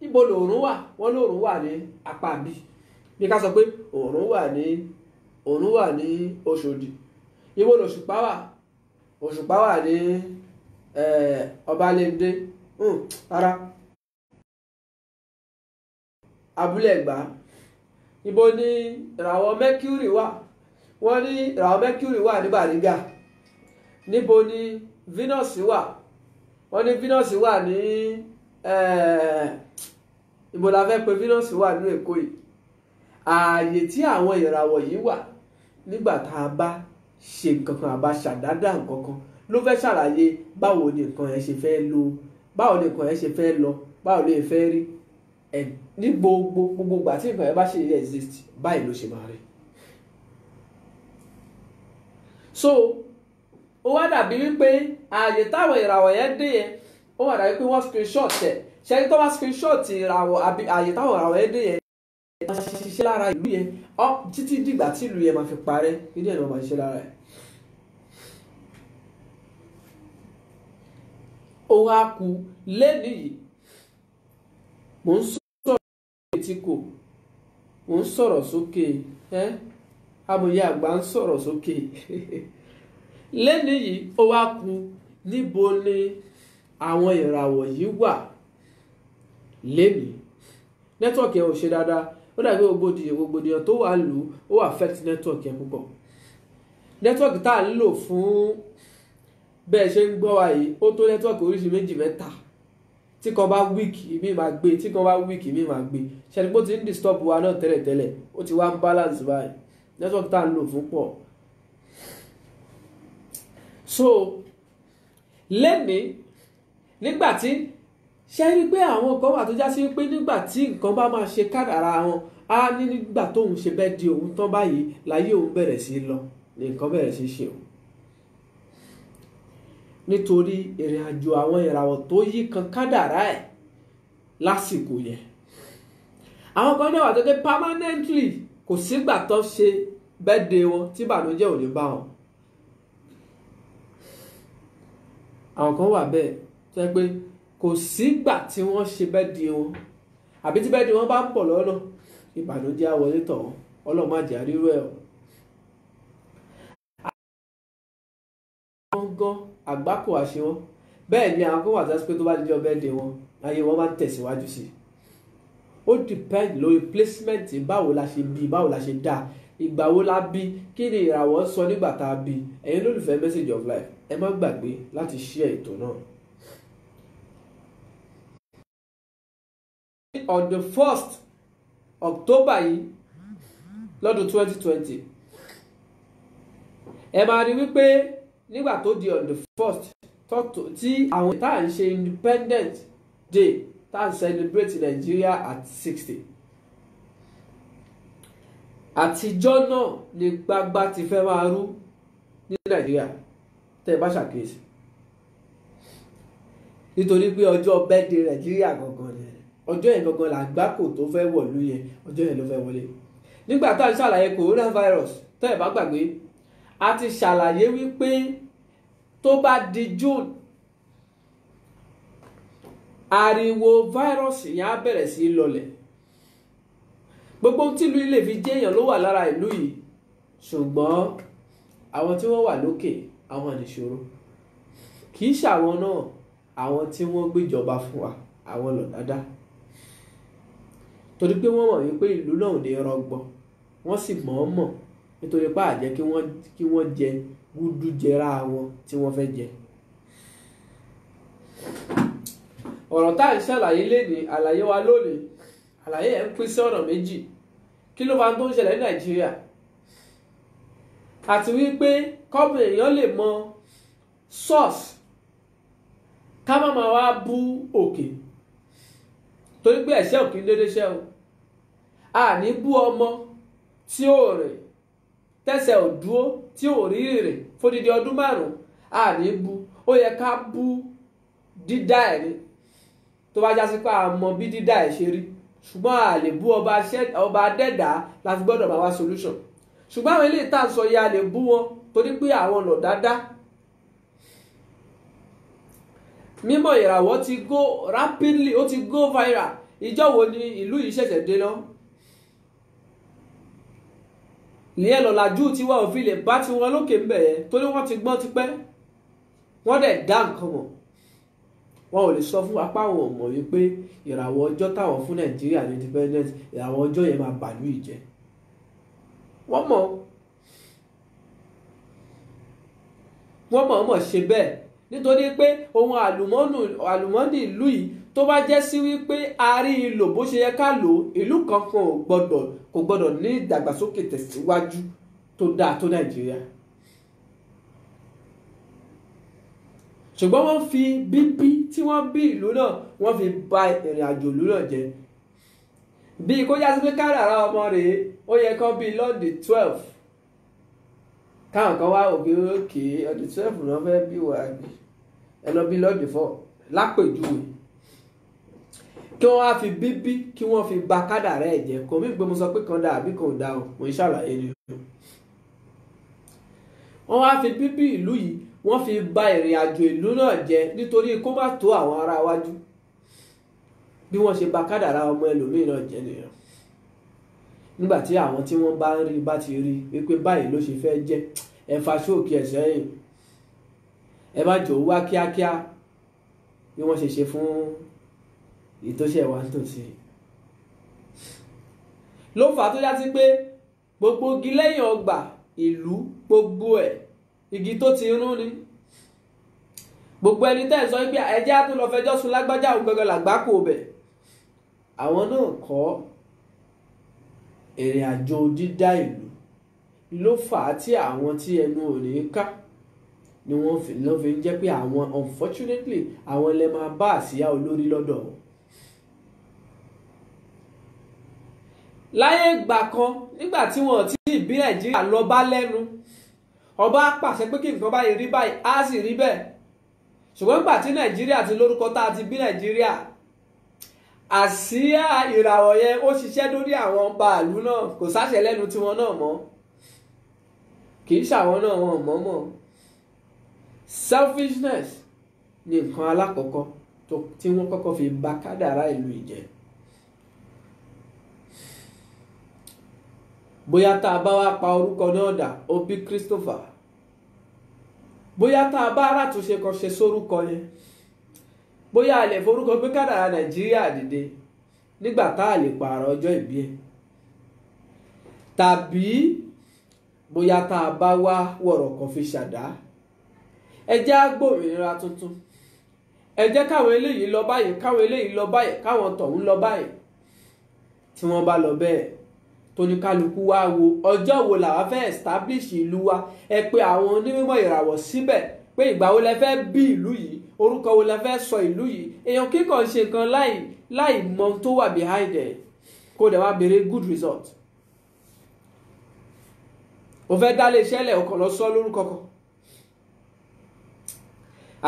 níbo lòòrùn wà? wọ́n lòòrùn wà ní apá bí. bí ká sọ pé òòrùn wà ní Òṣòdì. níbo lòṣùpá wà? òṣùpá wà ní Ọbalẹ́ndé, rárá, Abúlé Ẹ̀gbá. níbo ni ìràwọ̀ Mercury wà? wọ́n ní ìràwọ̀ Mercury wà ní Bàrígà. níbo ni Venus wà? wọ́n ní Venus wà ní ibo la fẹ́ pé Venus wà ní Èkó yìí. ààyè tí àwọn ìràwọ̀ yìí wà nígbà tá a bá ṣe nǹkan kan, àbá ṣàdádà nǹkan kan, ló fẹ́ ṣàlàyé báwo ni nǹkan yẹn ṣe fẹ́ lọ, báwo ni nǹkan yẹn ṣe fẹ́ lọ, báwo ló fẹ́ rí. ní gbogbo ìgbà tí nǹkan ẹ bá ṣe exist báyìí ló ṣe máa rí. So ó wá dàbí wípé ààyè táwọn ìràwọ̀ yẹn dé yẹn ó wá dàbí pé wọ́n screenshot ẹ̀ ṣẹ́ni tó bá screenshot ìràwọ̀ àbí ààyè táwọn ìràwọ̀ yẹn dé yẹn máa ṣiṣẹ́ lára ìlú yẹn títí dìgbà tí ìlú yẹn máa fi parẹ́ ilé ẹ̀ náà máa ṣiṣẹ́ lára ẹ̀. ó wá kú lẹ́nu yìí mò ń sọ̀rọ̀ etí kò mò ń sọ̀rọ̀ sókè amòye àgbà ń sọ̀rọ̀ sókè lẹ́nu yìí ó wá kú níbo ni àwọn ìràwọ̀ yìí wà lẹ́nu nẹ́tíwọ̀kì yẹn ò ṣe dáadáa ó dàbí gbogbo tó wà lù ó affect nẹ́tíwọ̀kì yẹn púpọ̀ nẹ́tíwọ̀kì tá à ń lò fún bẹ́ẹ̀ ṣe ń gbọ́ wa yìí ó tó nẹ́tíwọ̀kì oríṣi méjì mẹ́ta tí kan bá wíìkì ìmí máa gbé tí kan bá wíìkì ìmí máa gbé ṣẹ́ni pé ó ti ń disturb wa náà tẹ́lẹ̀tẹ́lẹ̀ ó ti wá ń balance báyìí nẹ́tíwọ̀kì tá à ń lò fún pọ̀. So lẹ́ni nígbà tí ṣe rí pé àwọn kan wà tó já sí pé nígbà tí nǹkan bá máa ṣe kádàrá wọn á ní nígbà tóun ṣe bẹ́ẹ̀ di òun tán báyìí láyé òun bẹ̀rẹ̀ sí lọ ní nǹkan bẹ̀rẹ̀ sí ṣe òun nítorí ìrìn àjò àwọn ìràwọ̀ tó yí kan kádàrá ẹ̀ lásìkò yẹn. Àwọn kan náà wà tó dé permanently kò sígbà tó ṣe birthday wọn tí ìbànújẹ́ ò ní bá wọn. Àwọn kan wà bẹ́ẹ̀ tó yẹ pé kò sígbà tí wọ́n ṣe birthday wọn àbí tí birthday wọn bá ń pọ̀ lọ́nà ìbànújẹ́ á wọlé tọ̀ wọ́n Ọlọ́run má jẹ́ àríró ẹ̀ o. Gan àgbákò àṣẹ wọn bẹ́ẹ̀ ni àwọn kan wà tó pé tó bá dijọ́ birthday wọn ayé wọn máa ń tẹ̀síwájú sí i. Ó depend lórí placement báwo la ṣe bí báwo la ṣe dá ìgbà wo la bí kí ni ìràwọ̀ sọ nígbà tá a bí. Ẹ̀yin lólùfẹ́ message of life ẹ má gbàgbé láti share ètò náà. On the 1st October yìí lọ́dún 2020 ẹ máa rí wípé nígbà tó di on the 1st tí àwọn tá à ń ṣe Independent Day tá à ń celebrate Nigeria at 60 àtijọ́ náà ni gbagba ti fẹ́ máa rú ní Nàìjíríà tẹ́ ẹ bá ṣàkíyèsí nítorí pé ọjọ́ birthday Nàìjíríà gangan ni ọjọ́ yẹn gangan làgbákò tó fẹ́ wọ̀lú yẹn ọjọ́ yẹn ló fẹ́ wọlé. Nígbà tá à ń ṣàlàyé coronavirus tẹ́ ẹ bá gbàgbé a ti ṣàlàyé wípé tó bá di June ariwo fáírọ́ọ̀sì yẹn á bẹ̀rẹ̀ sí í lọlẹ̀. Gbogbo tí ìlú ilé fi jẹ́yàn ló wà lára ìlú yìí ṣùgbọ́n àwọn tí wọ́n wà lókè àwọn nìṣòro kì í ṣàwọn náà àwọn tí wọ́n gbéjọba fún wa àwọn lọ dáadáa torí pé wọ́n mọ̀ wípé ìlú náà ò ní rọgbọ wọ́n sì mọ̀ọ́mọ̀ nítorí pé àjẹ́ kí wọ́n jẹ gúdú jẹra wọn tí wọ́n fẹ́ jẹ. Ọ̀rọ̀ tá à ń ṣàlàyé lénìí àlàyé wa lónìí àlàyé ẹ̀ ń pín sí ọ̀nà méjì. Kí ló máa ń tó ń ṣẹlẹ̀ ní Nàìjíríà àti wípé kọ́mọ èèyàn lè mọ source ká má máa wá bú òkè torí pé ẹ̀ṣẹ̀ òkè dédé ṣẹ́ o a ní bú ọmọ tí ó rìn tẹ́sẹ̀ ò dúró tí ò rí rìn fódìdí ọdún 5 a ní bú ó yẹ ká bú dídá ẹ̀ ni tó bá jásí pé a mọ bí dídá ẹ̀ ṣe rí ṣùgbọ́n a lè bú ọba adẹ́dàá láti gbọ́dọ̀ máa wá solution ṣùgbọ́n àwọn ilé ìta sọ ya lè bú wọn torí pé àwọn ọ̀nà dáadáa. Mímọ̀ ìràwọ̀ ti go rapidly ó ti go viral ìjọ wo ni ìlú yìí ṣẹ̀ṣẹ̀ dé lọ. ìyẹn lọ́làjú tí wọ́n ò fi lè bá tí wọ́n lókè ń bẹ̀ yẹn torí wọ́n ti gbọ́n tipẹ́ wọ́n dẹ̀ dá nǹkan mọ̀ wọn ò lè sọ fún apá àwọn ọmọ wípé ìràwọ̀ ọjọ́ táwọn fún Nàìjíríà ní independence ìràwọ̀ ọjọ́ yẹn máa bàlú ìjẹ́ wọ́n mọ̀ ṣe bẹ́ẹ̀ nítorí pé ohun àlùmọ́nì ìlú yìí tó bá jẹ́ sí wípé a rí i lò bó ṣe yẹ ká lò ìlú kankan kò gbọ́dọ̀ ní ìdàgbàsókè tẹ̀síwájú tó dáa tó Nàìjíríà. ṣùgbọ́n wọ́n fi bíbí tí wọ́n bí ìlú náà wọ́n fi bà ìrìn àjò ìlú náà jẹ́ bí kó já sí pé kádàrá ọmọ rèé ó yẹ kán bí lọ́ọ̀dì 12 káwọn kan wá òkè ọdì 12 náà fẹ́ bí wà ẹ lọ bí lọ́ọ̀dì 4 lápèjúwe kí wọ́n wá fi bíbí kí wọ́n fi bà kádàrá ẹ̀ jẹ́ kò mí pé mo sọ pé kan dá àbí kan ò dá o mo ń ṣàlàyé ni wọ́n wá fi bíbí ìlú yìí wọ́n fi bà ìrìn àjò ìlú náà jẹ́ nítorí kó má tó àwọn ará wájú bí wọ́n ṣe bà kádàrá ọmọ ẹlòmíì náà jẹ́ nìyẹn nígbà tí àwọn tí wọ́n bá ń rí bá ti rí wípé báyìí ló ṣe fẹ́ jẹ́ ẹ fa ṣóòkì ẹ̀ sẹ́yìn ẹ má jò wá kíákíá bí wọ́n ṣe ṣe fún ìtòṣẹ́ wa nítòsí ló fà á tó yá sí pé gbogbo igi lẹ́yìn ọgbà ìlú gbogbo ẹ̀ igi tó ti rún ni gbogbo ẹni tẹ́ ẹ̀ sọ pé ẹjẹ́ á tún lọ fẹjọ́ sùn lágbájá òun gbẹgbẹ làgbákò bẹ̀ àwọn náà kọ́ ìrìn àjò dídá ìlú ló fà á tí àwọn tí ẹnu ò ní ká ni wọ́n fi ń jẹ́ pé àwọn unfortunately àwọn lè máa bá àsíá olórí lọ́dọ̀ wọn. láyé ìgbà kan nígbà tí wọ́n ti bí Nàìjíríà lọ bá lẹ́nu ọba pàṣẹ pé kí nǹkan báyìí rí báyìí á sì rí bẹ́ẹ̀ ṣùgbọ́n nígbà tí Nàìjíríà ti lórúkọ tá a ti bí Nàìjíríà àsíá ìràwọ̀ yẹn ó ṣiṣẹ́ lórí àwọn bàálù náà kò sáṣẹ lẹ́nu tiwọn náà mọ́ kì í ṣàwọn náà wọn mọ̀ọ́mọ̀ selfishness ni nǹkan alákọ̀ọ́kọ́ tí wọ́n kọ́kọ́ fi bà kádàrá ìlú ìjẹ́ bóyá tá a bá wá pa orúkọ náà dà ó bí Christopher bóyá tá a bá aráàtúnṣe kan ṣe sórúkọ yẹn bóyá a lè forúkọ gbé kádàrá Nàìjíríà dìde nígbà tá a lè pààrọ̀ ọjọ́ ìbí ẹ̀ tàbí bóyá tá a bá wá wọ̀rọ̀ kan fi ṣàdá ẹ jẹ́ á gbòmìnira tuntun ẹ jẹ́ káwọn eléyìí lọ báyìí káwọn eléyìí lọ báyìí káwọn tọ̀hún lọ báyìí tí wọ́n bá lọ bẹ́ẹ̀ tóníkálukú wá wo ọjọ́ wo làwa fẹ́ establish ìlú wa ẹ pé àwọn onímọ̀ ìràwọ̀ síbẹ̀ pé ìgbà wo lẹ fẹ́ bí ìlú yìí orúkọ wo lẹ fẹ́ sọ ìlú yìí èèyàn kíkàn ṣe nǹkan láì mọ tó wà behind ẹ̀ kó dẹ̀ wá béèrè good result o fẹ́ dá lé iṣẹ́ lẹ̀ ọkàn lọ sọ lórúkọ kan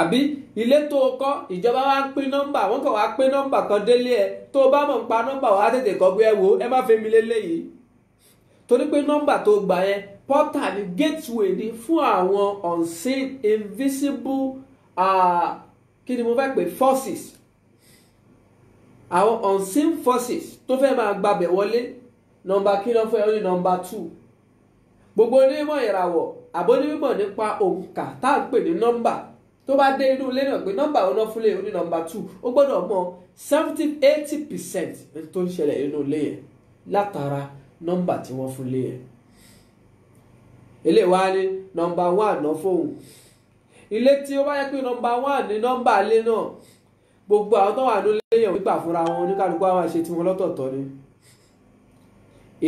àbí ilé tó o kọ́ ìjọba wa ń pín nọ́mbà wọ́n kàn wá pín nọ́mbà kan délé ẹ tó o bá mọ̀ ń pa nọ́mbà wàá tètè kọ́ pé ẹ wo ẹ má fẹ́ mi lélẹ́yìí torí pé nọ́mbà tó gbà yẹn portal ni gateway ni fún àwọn unseen invisible kí ni mo fẹ́ pè forces àwọn unseen forces tó fẹ́ máa gbabẹ̀ wọlé nọ́mbà kí ló fẹ́ ó ní nọ́mbà 2 gbogbo onímọ̀ ìràwọ̀ àbónímọ̀ nípa òǹkà tá à ń pè ní nọ́mbà tó bá dé inú ilé náà pé nọ́mbà ọ̀nà fúnlé ó ní nọ́mbà 2 ó gbọ́dọ̀ mọ̀ 70-80% tó ń ṣẹlẹ̀ nínú ilé yẹn látara nọ́mbà tí wọ́n fún lé yẹn ilé wa ní nọ́mbà 1 náà fóun ilé tí ó bá yẹ pé nọ́mbà 1 ní nọ́mbà ilé náà gbogbo àwọn tó wà ní ilé yẹn nígbà fúnra wọn oníkálukú àwọn àṣẹ tí wọn lọ́tọ̀ọ̀tọ̀ ni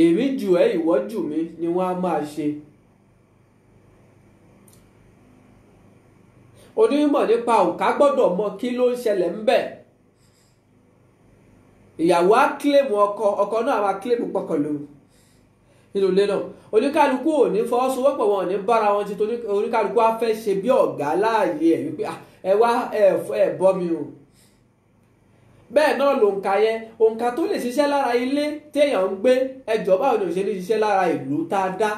èmi jù ẹ́ ìwọ jù mí ni wọ́n á máa ṣe onímọ̀ nípa òǹkà gbọ́dọ̀ mọ kí ló ń ṣẹlẹ̀ ń bẹ̀ ìyàwó á kílèmù ọkọ náà máa kílèmù pọkàn lò nínú ilé náà oníkálukú ò ní fọwọ́sowọ́pọ̀ wọn ò ní bára wọn ti torí oníkálukú á fẹ́ ṣe bí ọ̀gá láàyè ẹ̀ wípé ẹ wá ẹ bọ́ mi o bẹ́ẹ̀ náà lòǹkà yẹn òǹkà tó lè ṣiṣẹ́ lára ilé téèyàn ń gbé ẹjọ́ báwo ni ò ṣe ní ṣiṣẹ́ lára ìlú tá a dá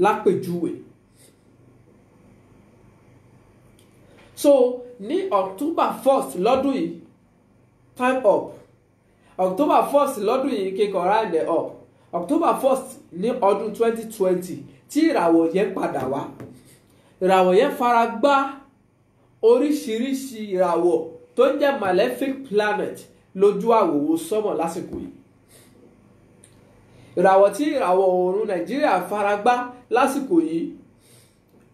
lápèjúwe. So ní October 1st lọ́dún yìí time up October 1st lọ́dún yìí kíkọ́ round up October 1st ní ọdún 2020 tí ìràwọ̀ yẹn padà wá ìràwọ̀ yẹn fara gbá oríṣiríṣi ìràwọ̀ tó ń jẹ́ malefic planet lójú àwòwò sọ́mọ̀ lásìkò yìí ìràwọ̀ tí ìràwọ̀ oòrùn Nàìjíríà fara gbá lásìkò yìí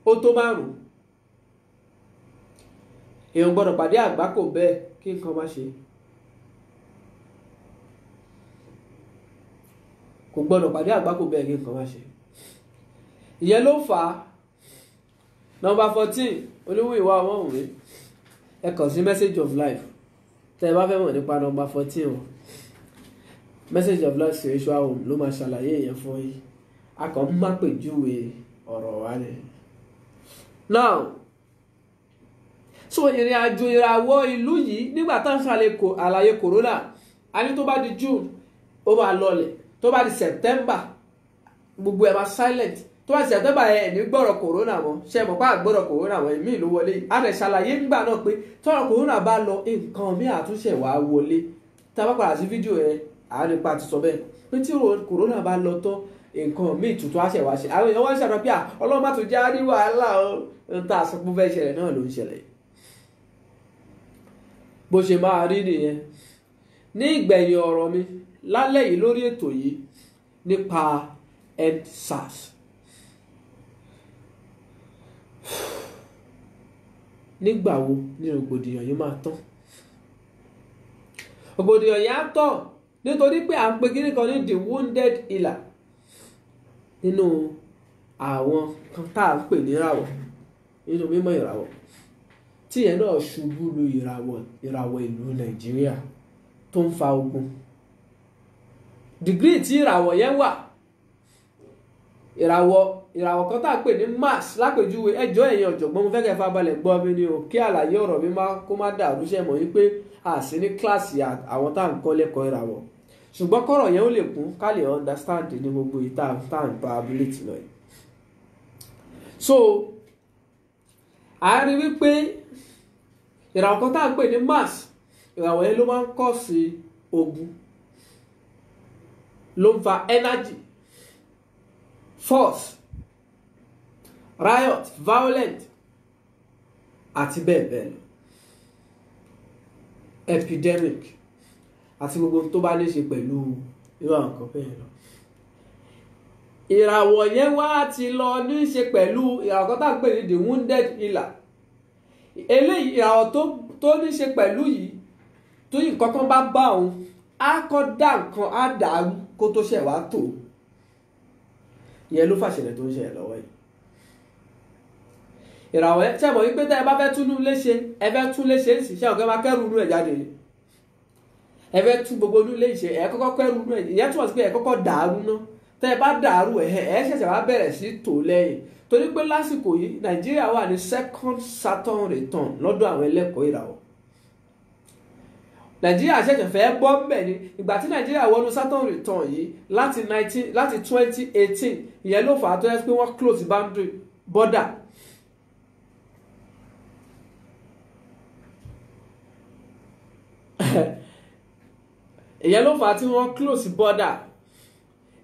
ó tó 5 èèyàn gbọ́dọ̀ pàdé àgbákò bẹ́ẹ̀ kí nǹkan má ṣe kò gbọ́dọ̀ pàdé àgbákò bẹ́ẹ̀ kí nǹkan má ṣe ìyẹn ló fà á number 14 olówó ìwà ọmọwùnmí ẹ kàn sí message of life tẹ́ ẹ bá fẹ́ mọ̀ nípa number 14 o Message of Life Spiritual Home ló máa ṣàlàyé yẹn fún yín. A kàn ń má pèjúwe ọ̀rọ̀ wa ni. Now, so ìrìn àjò ìràwọ̀ ìlú yìí nígbà tá à ń ṣàlàyé corona, a ní tó bá di June ó máa lọlẹ̀, tó bá di September gbogbo ẹ̀ máa silent, tó bá di September ẹ̀ ní gbọ́rọ̀ corona mọ́, ṣe mọ̀ pé àgbọ̀rọ̀ corona mọ́ ìmí ló wọlé. A rẹ̀ ṣàlàyé nígbà náà pé tọ́rọ̀ corona bá lọ nǹkan mi àtúnṣe wà wọlé. Tá a bá padà sí fídíò yẹn àárín pa ti sọ bẹ́ẹ̀ pé tí corona bá lọ tán nǹkan míì tuntun á ṣẹ̀ wá ṣe. Àwọn èèyàn wá ṣàrọ̀ pé Ọlọ́run má tún já rí wàhálà o, ń tà sọ pé fẹ́ ṣẹlẹ̀ náà ló ń ṣẹlẹ̀. Bó ṣe máa rí nìyẹn. Ní ìgbẹ̀yìn ọ̀rọ̀ mi lálẹ́ yìí lórí ètò yìí nípa EndSARS. Nígbà wo ni rògbòdìyàn yìí máa tán? Rògbòdìyàn yìí á tán nítorí pé à ń pe kíní kan ní the wounded healer nínú àwọn kan tá à ń pè ní ìràwọ̀ nínú mímọ́ ìràwọ̀ tí yẹn náà ṣubú lu ìràwọ̀ ìlú Nàìjíríà tó ń fa ogun. Dìgírì tí ìràwọ̀ yẹn wà, ìràwọ̀ kan tá à ń pè ní Mars lápèjúwe. Ẹjọ́ ẹ̀yin ọ̀jọ̀gbọ́n mo fẹ́ kẹ́ farabalẹ̀ gbọ́ mi ni o, kí àlàyé ọ̀rọ̀ mi kó má dàrú. Ṣe mọ̀ wípé a sí ní kíláàsì àwọn tá à ń kọ́ lẹ́kọ̀ọ́ ìràwọ̀, ṣùgbọ́n kọ́rọ̀ yẹn ó lè kún ká lè understand ní gbogbo ìta tá à ń pa ability lọ yìí. So a rí wípé ìràwọ̀ kan tá à ń pè ní Mars, ìràwọ̀ yẹn ló máa ń kọ́ sí ogun, ló ń fa energy, force, riot, violent àti bẹ́ẹ̀ bẹ́ẹ̀ lọ, epidemic àti gbogbo tó bá ní ṣe pẹ̀lú irú àwọn nǹkan bẹ́ẹ̀ lọ. Ìràwọ̀ yẹn wá ti lọ ní ṣe pẹ̀lú ìràwọ̀ kan tá à ń pè ní the wounded healer. Eléyìí ìràwọ̀ tó ní ṣe pẹ̀lú yìí tó yìí kankan bá òun á kọ́ dá nǹkan á dàrú kó tó ṣẹ̀ wá tò. Ìyẹn ló fàṣẹlẹ̀ tó ń ṣẹlẹ̀ lọ́wọ́ yìí. Ìràwọ̀ yẹn ṣe mọ̀ wípé tẹ́ ẹ bá fẹ́ túnú léṣe, ẹ fẹ́ tún léṣe ń sì ṣe ọ̀gá máa kẹ́rù inú ẹ̀ jáde ni. Ẹ fẹ́ tún gbogbo inú léṣe, ẹ kọ́kọ́ kẹ́rù inú ẹ̀, ìyẹn túmọ̀ sí pé ẹ kọ́kọ́ dàrú ná. Tẹ́ ẹ bá dàrú ẹ ṣẹ̀ṣẹ̀ wá bẹ̀rẹ̀ sí tò lẹ́yìn. Torí pé lásìkò yìí Nàìjíríà wà ní second Saturn return lọ́dọ̀ àwọn ẹlẹ́kọ̀ọ́ ìràwọ̀. Nàìjíríà ṣẹ̀ṣẹ̀ fẹ́ bọ́ mbẹ̀ ni ìgbà tí Nàìjíríà wọnú Saturn return yìí láti 2018, ìyẹn ló fà á tó yẹ pé wọ́n close boundary border. Ìyẹn ló fà á tí wọ́n close border.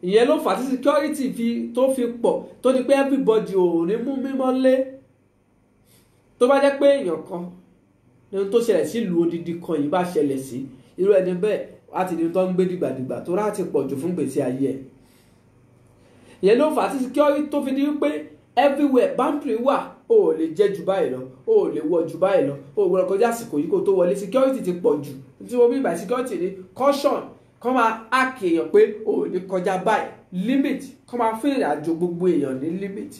Ìyẹn ló fà á tí security tó fi pọ̀ tó di pé everybody ò ní mú mímọ́ lé. Tó bá jẹ́ pé èèyàn kan ní tó ṣẹlẹ̀ sí ìlú odidi kan yìí bá ṣẹlẹ̀ sí irú ẹni bẹ́ẹ̀ láti ní tó ń gbé dìgbàdìgbà tó rà ti pọ̀ jù fún gbèsè ayé ẹ̀. Ìyẹn ló fà á tí security tó fi di wípé everywhere boundary wà, o ò lè jẹ jù báyìí lọ, o ò lè wọ jù báyìí lọ, o ò gbọdọ̀ kọjá àsìkò yìí kó tó wọlé. Security ti pọ̀ jù. Tí mo bí by security ní caution kọ́ máa áàkì èèyàn pé o ò ní kọjá báyìí, limit kọ́ máa fún ìrìn àjò gbogbo èèyàn ní limit.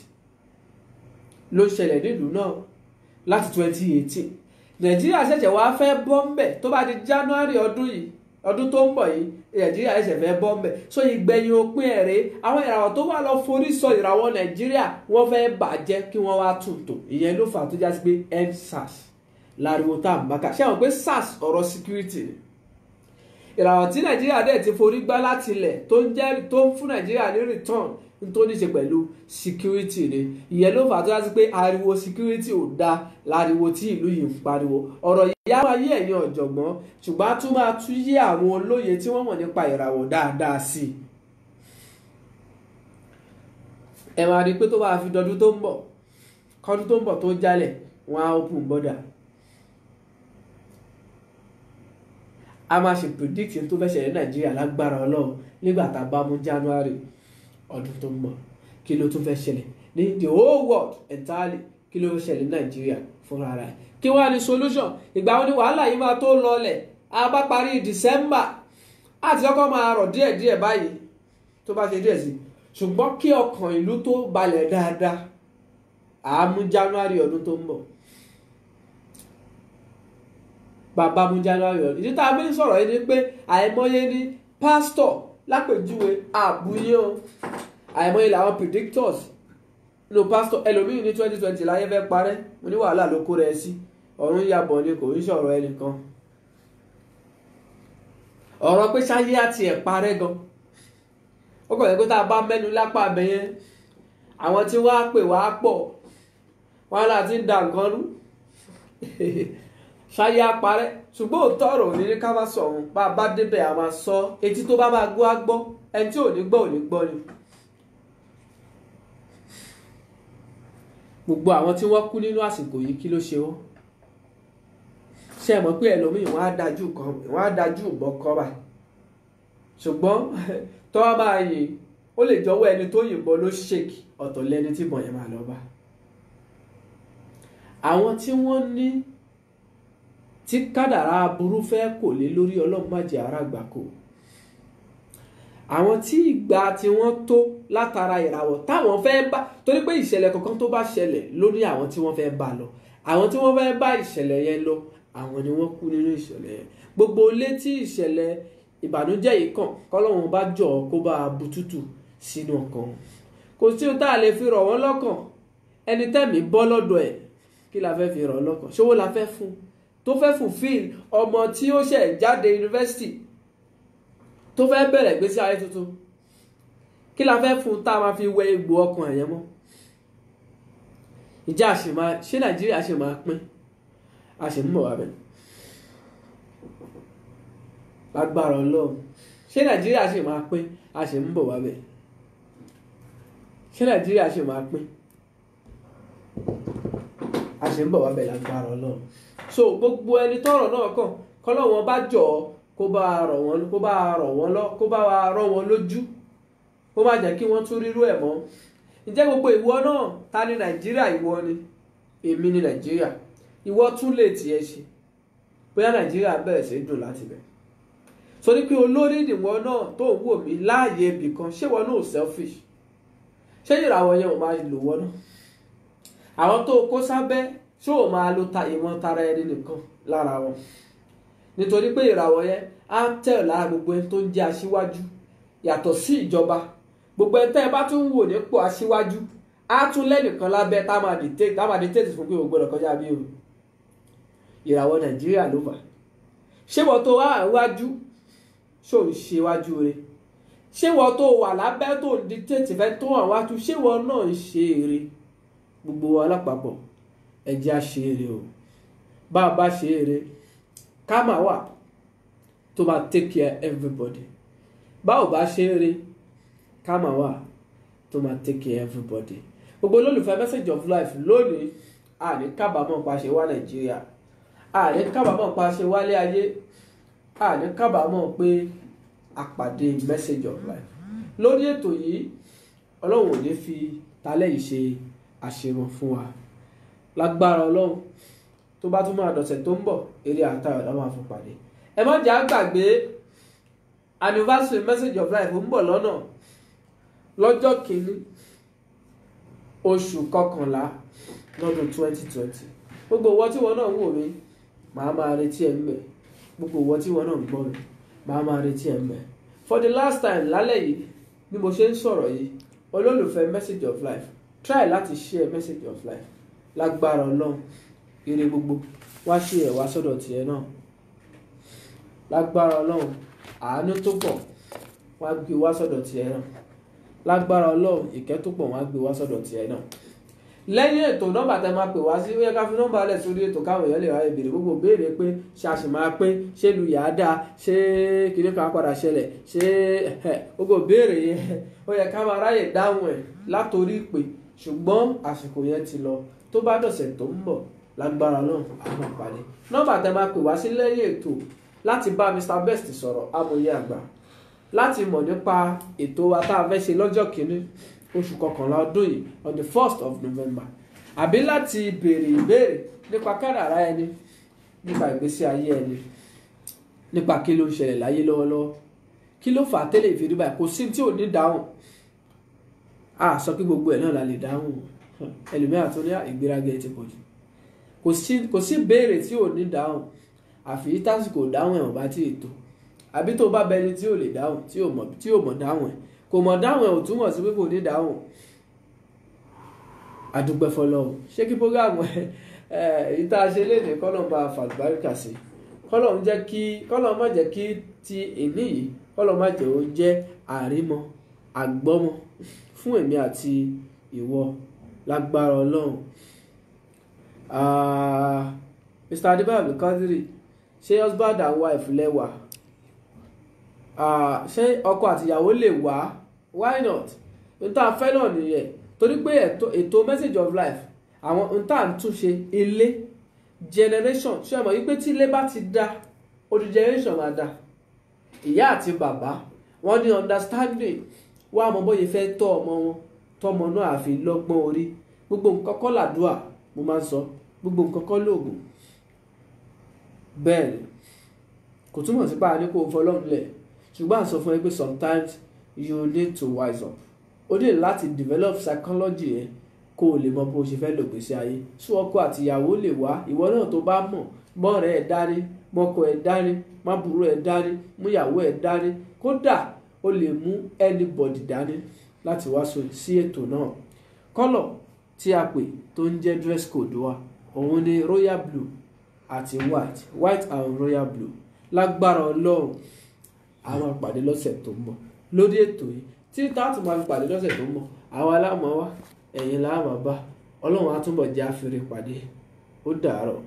Ló ṣẹlẹ̀ nílùú náà láti 2018. Nàìjíríà ṣẹ̀ṣẹ̀ wá fẹ́ bọ́ mbẹ̀ tó bá di January ọdún tó ń bọ̀ yìí, Nàìjíríà ṣẹ̀ṣẹ̀ fẹ́ bọ́ mbẹ̀. So ìgbẹ̀yìn òpin ẹ̀rẹ́ àwọn ìràwọ̀ tó wà lọ forí sọ ìràwọ̀ Nàìjíríà wọ́n fẹ́ bàjẹ́ kí wọ́n wá tún tò. Ìyẹn ló fà á tó já sí pé EndSARS láriwo tá à ń bá ká. Ṣé àwọn pé SARS ọ̀rọ̀ security ni? Ìràwọ̀ tí Nàìjíríà dẹ̀ ti forí gbá láti ilẹ̀ tó ń fún Nàìjíríà ní return tó ní ṣe pẹ̀lú security ni. Ìyẹn ló fà á tó já sí pé ariwo security ò da láriwo tí ìlú yìí ń pariwo. Ọ̀rọ̀ yìí á máa yé ẹ̀yin ọ̀jọ̀gbọ́n ṣùgbọ́n á tún máa tún yé àwọn olóye tí wọ́n mọ̀ nípa ìràwọ̀ dáadáa sí i. Ẹ máa rí i pé tó bá fi dọdún tó ń bọ̀ kọ́dún tó ń bọ̀ tó jálẹ̀ wọ́n á open border. A máa ṣe predict tó fẹ́ ṣẹlẹ̀ ní Nàìjíríà lágbára Ọlọ́run nígbà tá a bá mú January ọdún tó ń bọ̀. Kí ló tún fẹ́ ṣẹlẹ̀ ní the whole world entirely? Kí ló fẹ́ ṣẹlẹ̀ ní Nàìjíríà fúnra rẹ̀? Kí wá ní solution? Ìgbà wo ni wàhálà yìí máa tó lọlẹ̀? A bá parí December àti ọkọ̀ máa rọ̀ díẹ̀díẹ̀ báyìí tó bá ṣe díẹ̀ sí. Ṣùgbọ́n kí ọkàn ìlú tó balẹ̀ dáadáa a mú January ọdún tó ń bọ̀. Bàbá mú January ọdún. Ìdí tá a bí ń sọ̀rọ̀ yìí ni pé àìmọye ní pásítọ̀ lápèjúwe àbúyé o àìmọye làwọn predictors nínú pásítọ̀ ẹlòmíì ní 2020 láyé fẹ́ parẹ́ mo ní wàhálà ló kó rẹ̀ sí ọ̀run yàbọ̀ ni kò ń ṣọ̀rọ̀ ẹnìkan ọ̀rọ̀ pé ṣáyé àti ẹ̀ parẹ́ gan ó kọ̀ yẹ pé tá a bá mẹ́nu lápá abẹ́yẹn àwọn tí wọ́n á pè wá pọ̀ wọ́n láti ń da nǹkan rú ṣáyé á parẹ́ ṣùgbọ́n òótọ́ ọ̀rọ̀ òní ní ká má sọ ọ̀hún bá a bá débẹ̀ a máa sọ etí tó bá máa gbọ́ á gbọ́ ẹni tí ò ní gbọ́ ò ní gbọ́ ni. gbogbo àwọn tí wọ́n kú nínú àsìkò yìí kí ló ṣe wọ́n ṣe é mọ̀ pé ẹlòmíì wọ́n á dájú ìbọn kọ́ báyìí ṣùgbọ́n tó wá máa yìn ó lè jọ̀wọ́ ẹni tó yìnbọn ló ṣèkì ọ̀tọ̀ lẹ́ni tí ìbọn yẹn máa lọ bá. àwọn tí wọ́n ní tí kádàrá aburú fẹ́ kò lé lórí ọlọ́run má jẹ́ ara gbà kó àwọn tí ìgbà tí wọ́n tó látara ìràwọ̀ táwọn fẹ́ bá torí pé ìṣẹ̀lẹ̀ kankan tó bá ṣẹlẹ̀ lórí àwọn tí wọ́n fẹ́ bá lọ àwọn tí wọ́n fẹ́ bá ìṣẹ̀lẹ̀ yẹn lọ àwọn ni wọ́n kú nínú ìṣẹ̀lẹ̀ yẹn gbogbo ilé tí ìṣẹ̀lẹ̀ ìbànújẹ́ yìí kàn kọ́lọ́run bá jọ kó bá a bu tútù sínú ọkàn kò sí ohun tá a lè fi rọ̀ wọ́n lọ́kàn ẹni tẹ́mi bọ́ lọ́dọ̀ ẹ̀ kí la fẹ́ fi rọ̀ lọ́kàn ṣówó la fẹ́ fún tó fẹ́ fulfill ọmọ tí ó ṣẹ̀ jáde yunifásitì tó fẹ́ bẹ̀rẹ̀ ìgbésí ayé tuntun kí la fẹ́ fún tá a máa fi wẹ egbò ọkàn ẹ̀yẹn mọ́ ìjà ṣé nàìjíríà ṣe máa pín a ṣe ń bọ̀ wá bẹ́ẹ̀ lágbára ọlọ́run ṣé nàìjíríà ṣe máa pín a ṣe ń bọ̀ wá bẹ́ẹ̀ ṣé nàìjíríà ṣe máa pín a ṣe ń bọ̀ wá bẹ́ẹ̀ lágbára ọlọ́run so gbogbo ẹni tọ́rọ̀ náà kàn kọ́lọ́wọ́n bá jọ kó bá rọ̀ wọ́n lójú kó má jẹ́ kí wọ́n tún rírú ẹ̀ mọ́ ǹjẹ́ gbogbo ìwọ náà ta ni nàìjíríà ìwọ ni èmi ni nàìjíríà ìwọ tún lè tiẹ̀ ṣe bóyá nàìjíríà bẹ̀rẹ̀ sí dùn láti bẹ̀ so ní pé olórí ìdìwọ náà tó ń wò mí láàyè ibì kan ṣé wọn náà selfish ṣé ìràwọ̀ yẹn ò máa lò wọ́n náà àwọn tó kó sábẹ́ ṣé ò máa lo ìwọ̀n tara ẹni nìkan lára wọn nítorí pé ìràwọ̀ yẹn á tẹ̀ lára gbogbo ẹni tó ń jẹ́ aṣíwájú yàtọ̀ sí ìjọba gbogbo ẹni tẹ́ ẹ bá tún ń wò nípò aṣíwájú á tún lẹ́nìkan lábẹ́ tá máa dictate fún pé o gbọ́dọ̀ kọjá bí o ìràwọ̀ nàìjíríà ló fà ṣé wọ́n tó wá wájú ṣó ń ṣe wájú rẹ̀ ṣé wọ́n tó wà lábẹ́ tó ń dictate fẹ́ tó wà wájú ṣé wọ́n náà ń ṣe eré gbogbo wa lápapọ̀ ẹ jẹ́ á ṣe eré o bá a bá ṣe eré ká máa wà tó máa take care everybody báwo bá ṣe eré ká máa wà tó máa take care everybody gbogbo olólùfẹ́ message of life lónìí àní kábàámọ̀ pa ṣe wá nàìjíríà àní kábàámọ̀ pa ṣe wálé ayé àní kábàámọ̀ pé àpàdé message of life lórí ètò yìí ọlọ́run ò ní fi talẹ́ yìí ṣe àṣemọ fún wa lágbára ọlọ́run tó bá tún máa dọ̀sẹ̀ tó ń bọ̀ eré àtàwọn ọ̀dọ́ máa fún pàdé ẹ má jẹ́ àgbàgbé anniversary message of life ń bọ̀ lọ́nà lọ́jọ́ kìíní oṣù kọkànlá lọ́dún 2020 gbogbo ìwọ tí wọn náà ń wò mí màá máa retí ẹ̀ ń bẹ̀ gbogbo ìwọ tí wọn náà ń gbọ́ mi màá máa retí ẹ̀ ń bẹ̀ for the last time lálẹ́ yìí bí mo ṣe ń sọ̀rọ̀ yìí olólùfẹ́ message of life try láti share message of life lágbára ọlọ́run ire gbogbo wá sí ẹ̀ wá sọ́dọ̀ tiẹ̀ náà lágbára ọlọ́run àánú tó pọ̀ wá gbé wá sọ́dọ̀ tiẹ̀ náà lágbára ọlọ́run ìkẹ́ tó pọ̀ wá gbé wá sọ́dọ̀ tiẹ̀ náà lẹ́yìn ètò nọ́mbà tẹ máa pè wá sí ó yẹ ká fi nọ́mbà lẹ̀ sórí ètò káwọn èèyàn lè ráyè béèrè gbogbo béèrè pé ṣe àṣì máa pín ṣé lu yàá dáa ṣé kìnní kan padà ṣẹlẹ̀ ṣé gbogbo béèrè yẹn ó yẹ ká máa ráyè dáhùn ẹ̀ látòrí ìpè ṣùgbọ́n àsìkò yẹn ti lọ tó bá dọ̀sẹ̀ tó ń bọ̀ lágbára náà àwọn àpàdé nọ́mbà tẹ máa pè wá sí lẹ́yìn ètò láti bá Mr Best sọ̀rọ̀ amòye àgbà láti mọ̀ nípa ètò wa tá a fẹ́ ṣe lọ́jọ́ kìíní oṣù kọkànlá ọdún yìí on the 1st of November àbí láti béèrè ìbéèrè nípa kádàrá ẹni nípa ìgbésí ayé ẹni nípa kí ló ń ṣẹlẹ̀ láyé lọ́wọ́lọ́wọ́ kí ló fà á tẹ́lẹ̀ ìfìdí báyìí kò sí tí ò ní dáhùn a sọ pé gbogbo ẹ̀ náà la lè dáhùn ẹlòmíràn tó ní ìgbéraga ẹ ti pọ̀ jù kò sí béèrè tí ò ní dáhùn àfi tásìkò dáhùn ẹ̀wọ̀n bá ti ètò àbí tó bá bẹni tí ò lè dáhùn tí ò mọ̀ dáhùn ẹ̀ kò mọ̀ dáhùn ẹ̀ ò túmọ̀ sí pé kò ní dáhùn. Adúpẹ́ fọlọ́run. Ṣé kí program ìta ṣe léde kọ́lọ́n bá fàlùbáríkà sí, kọ́lọ́n má jẹ́ kí ti èní yìí kọ́lọ́n má jẹ́ ó jẹ́ àrímọ àgbọ́mọ fún èmi àti ìwọ lágbára Ọlọ́run. Mr. Adébáyọ̀ Abdulkadiri, ṣé husband and wife lẹ́wà? Ṣé ọkọ àtìyàwó lè wá? Why not? N tá a fẹ́ náà nìyẹn, torí pé ètò message of life àwọn n tá à ń túnṣe ilé generation ṣé ẹ mọ̀ wípé tí ilé bá ti dá odi generation máa dá. Ìyá àti bàbá wọ́n ní understanding wá mọ bóyá fẹ́ tọ́ ọmọ wọn tọ́mọ náà àfi lọ́gbọ́n orí. Gbogbo nǹkan kọ́ làdúà, mo máa ń sọ gbogbo nǹkan kọ́ lóògùn. Bẹ́ẹ̀ ni kò túmọ̀ sí pé a ní kó fọlọ́run lẹ̀, ṣùgbọ́n à ń sọ fún ẹ pé sometimes you need to wise up. O ní láti develop psychology ẹ kó o lè mọ bó o ṣe fẹ́ lò gbèsè ayé. Sún ọkọ àti ìyàwó lè wá, ìwọ náà tó bá mọ̀ mọ́ọ̀rẹ́ ẹ̀ dání, mọ́kọ ẹ̀ dání, mábùrú ẹ̀ dání, múyàwó ẹ̀ dání, kódà o lè mú anybody dání láti wá sí ètò náà. Kọ́lọ̀ tí a pè tó ń jẹ́ dress code wa òun ni royal blue àti white and royal blue. Lágbára Ọlọ́run a máa pàdé lọ́sẹ̀ tó ń bọ̀ lórí ètò yìí. Tí táàtù máa fi pàdé lọ́sẹ̀ tó ń bọ̀ àwa aláàmọ́ wa ẹ̀yin láàmọ́ bá. Ọlọ́run á túbọ̀ jẹ́ àfẹ́rẹ́ pàdé. Ó dàárọ̀.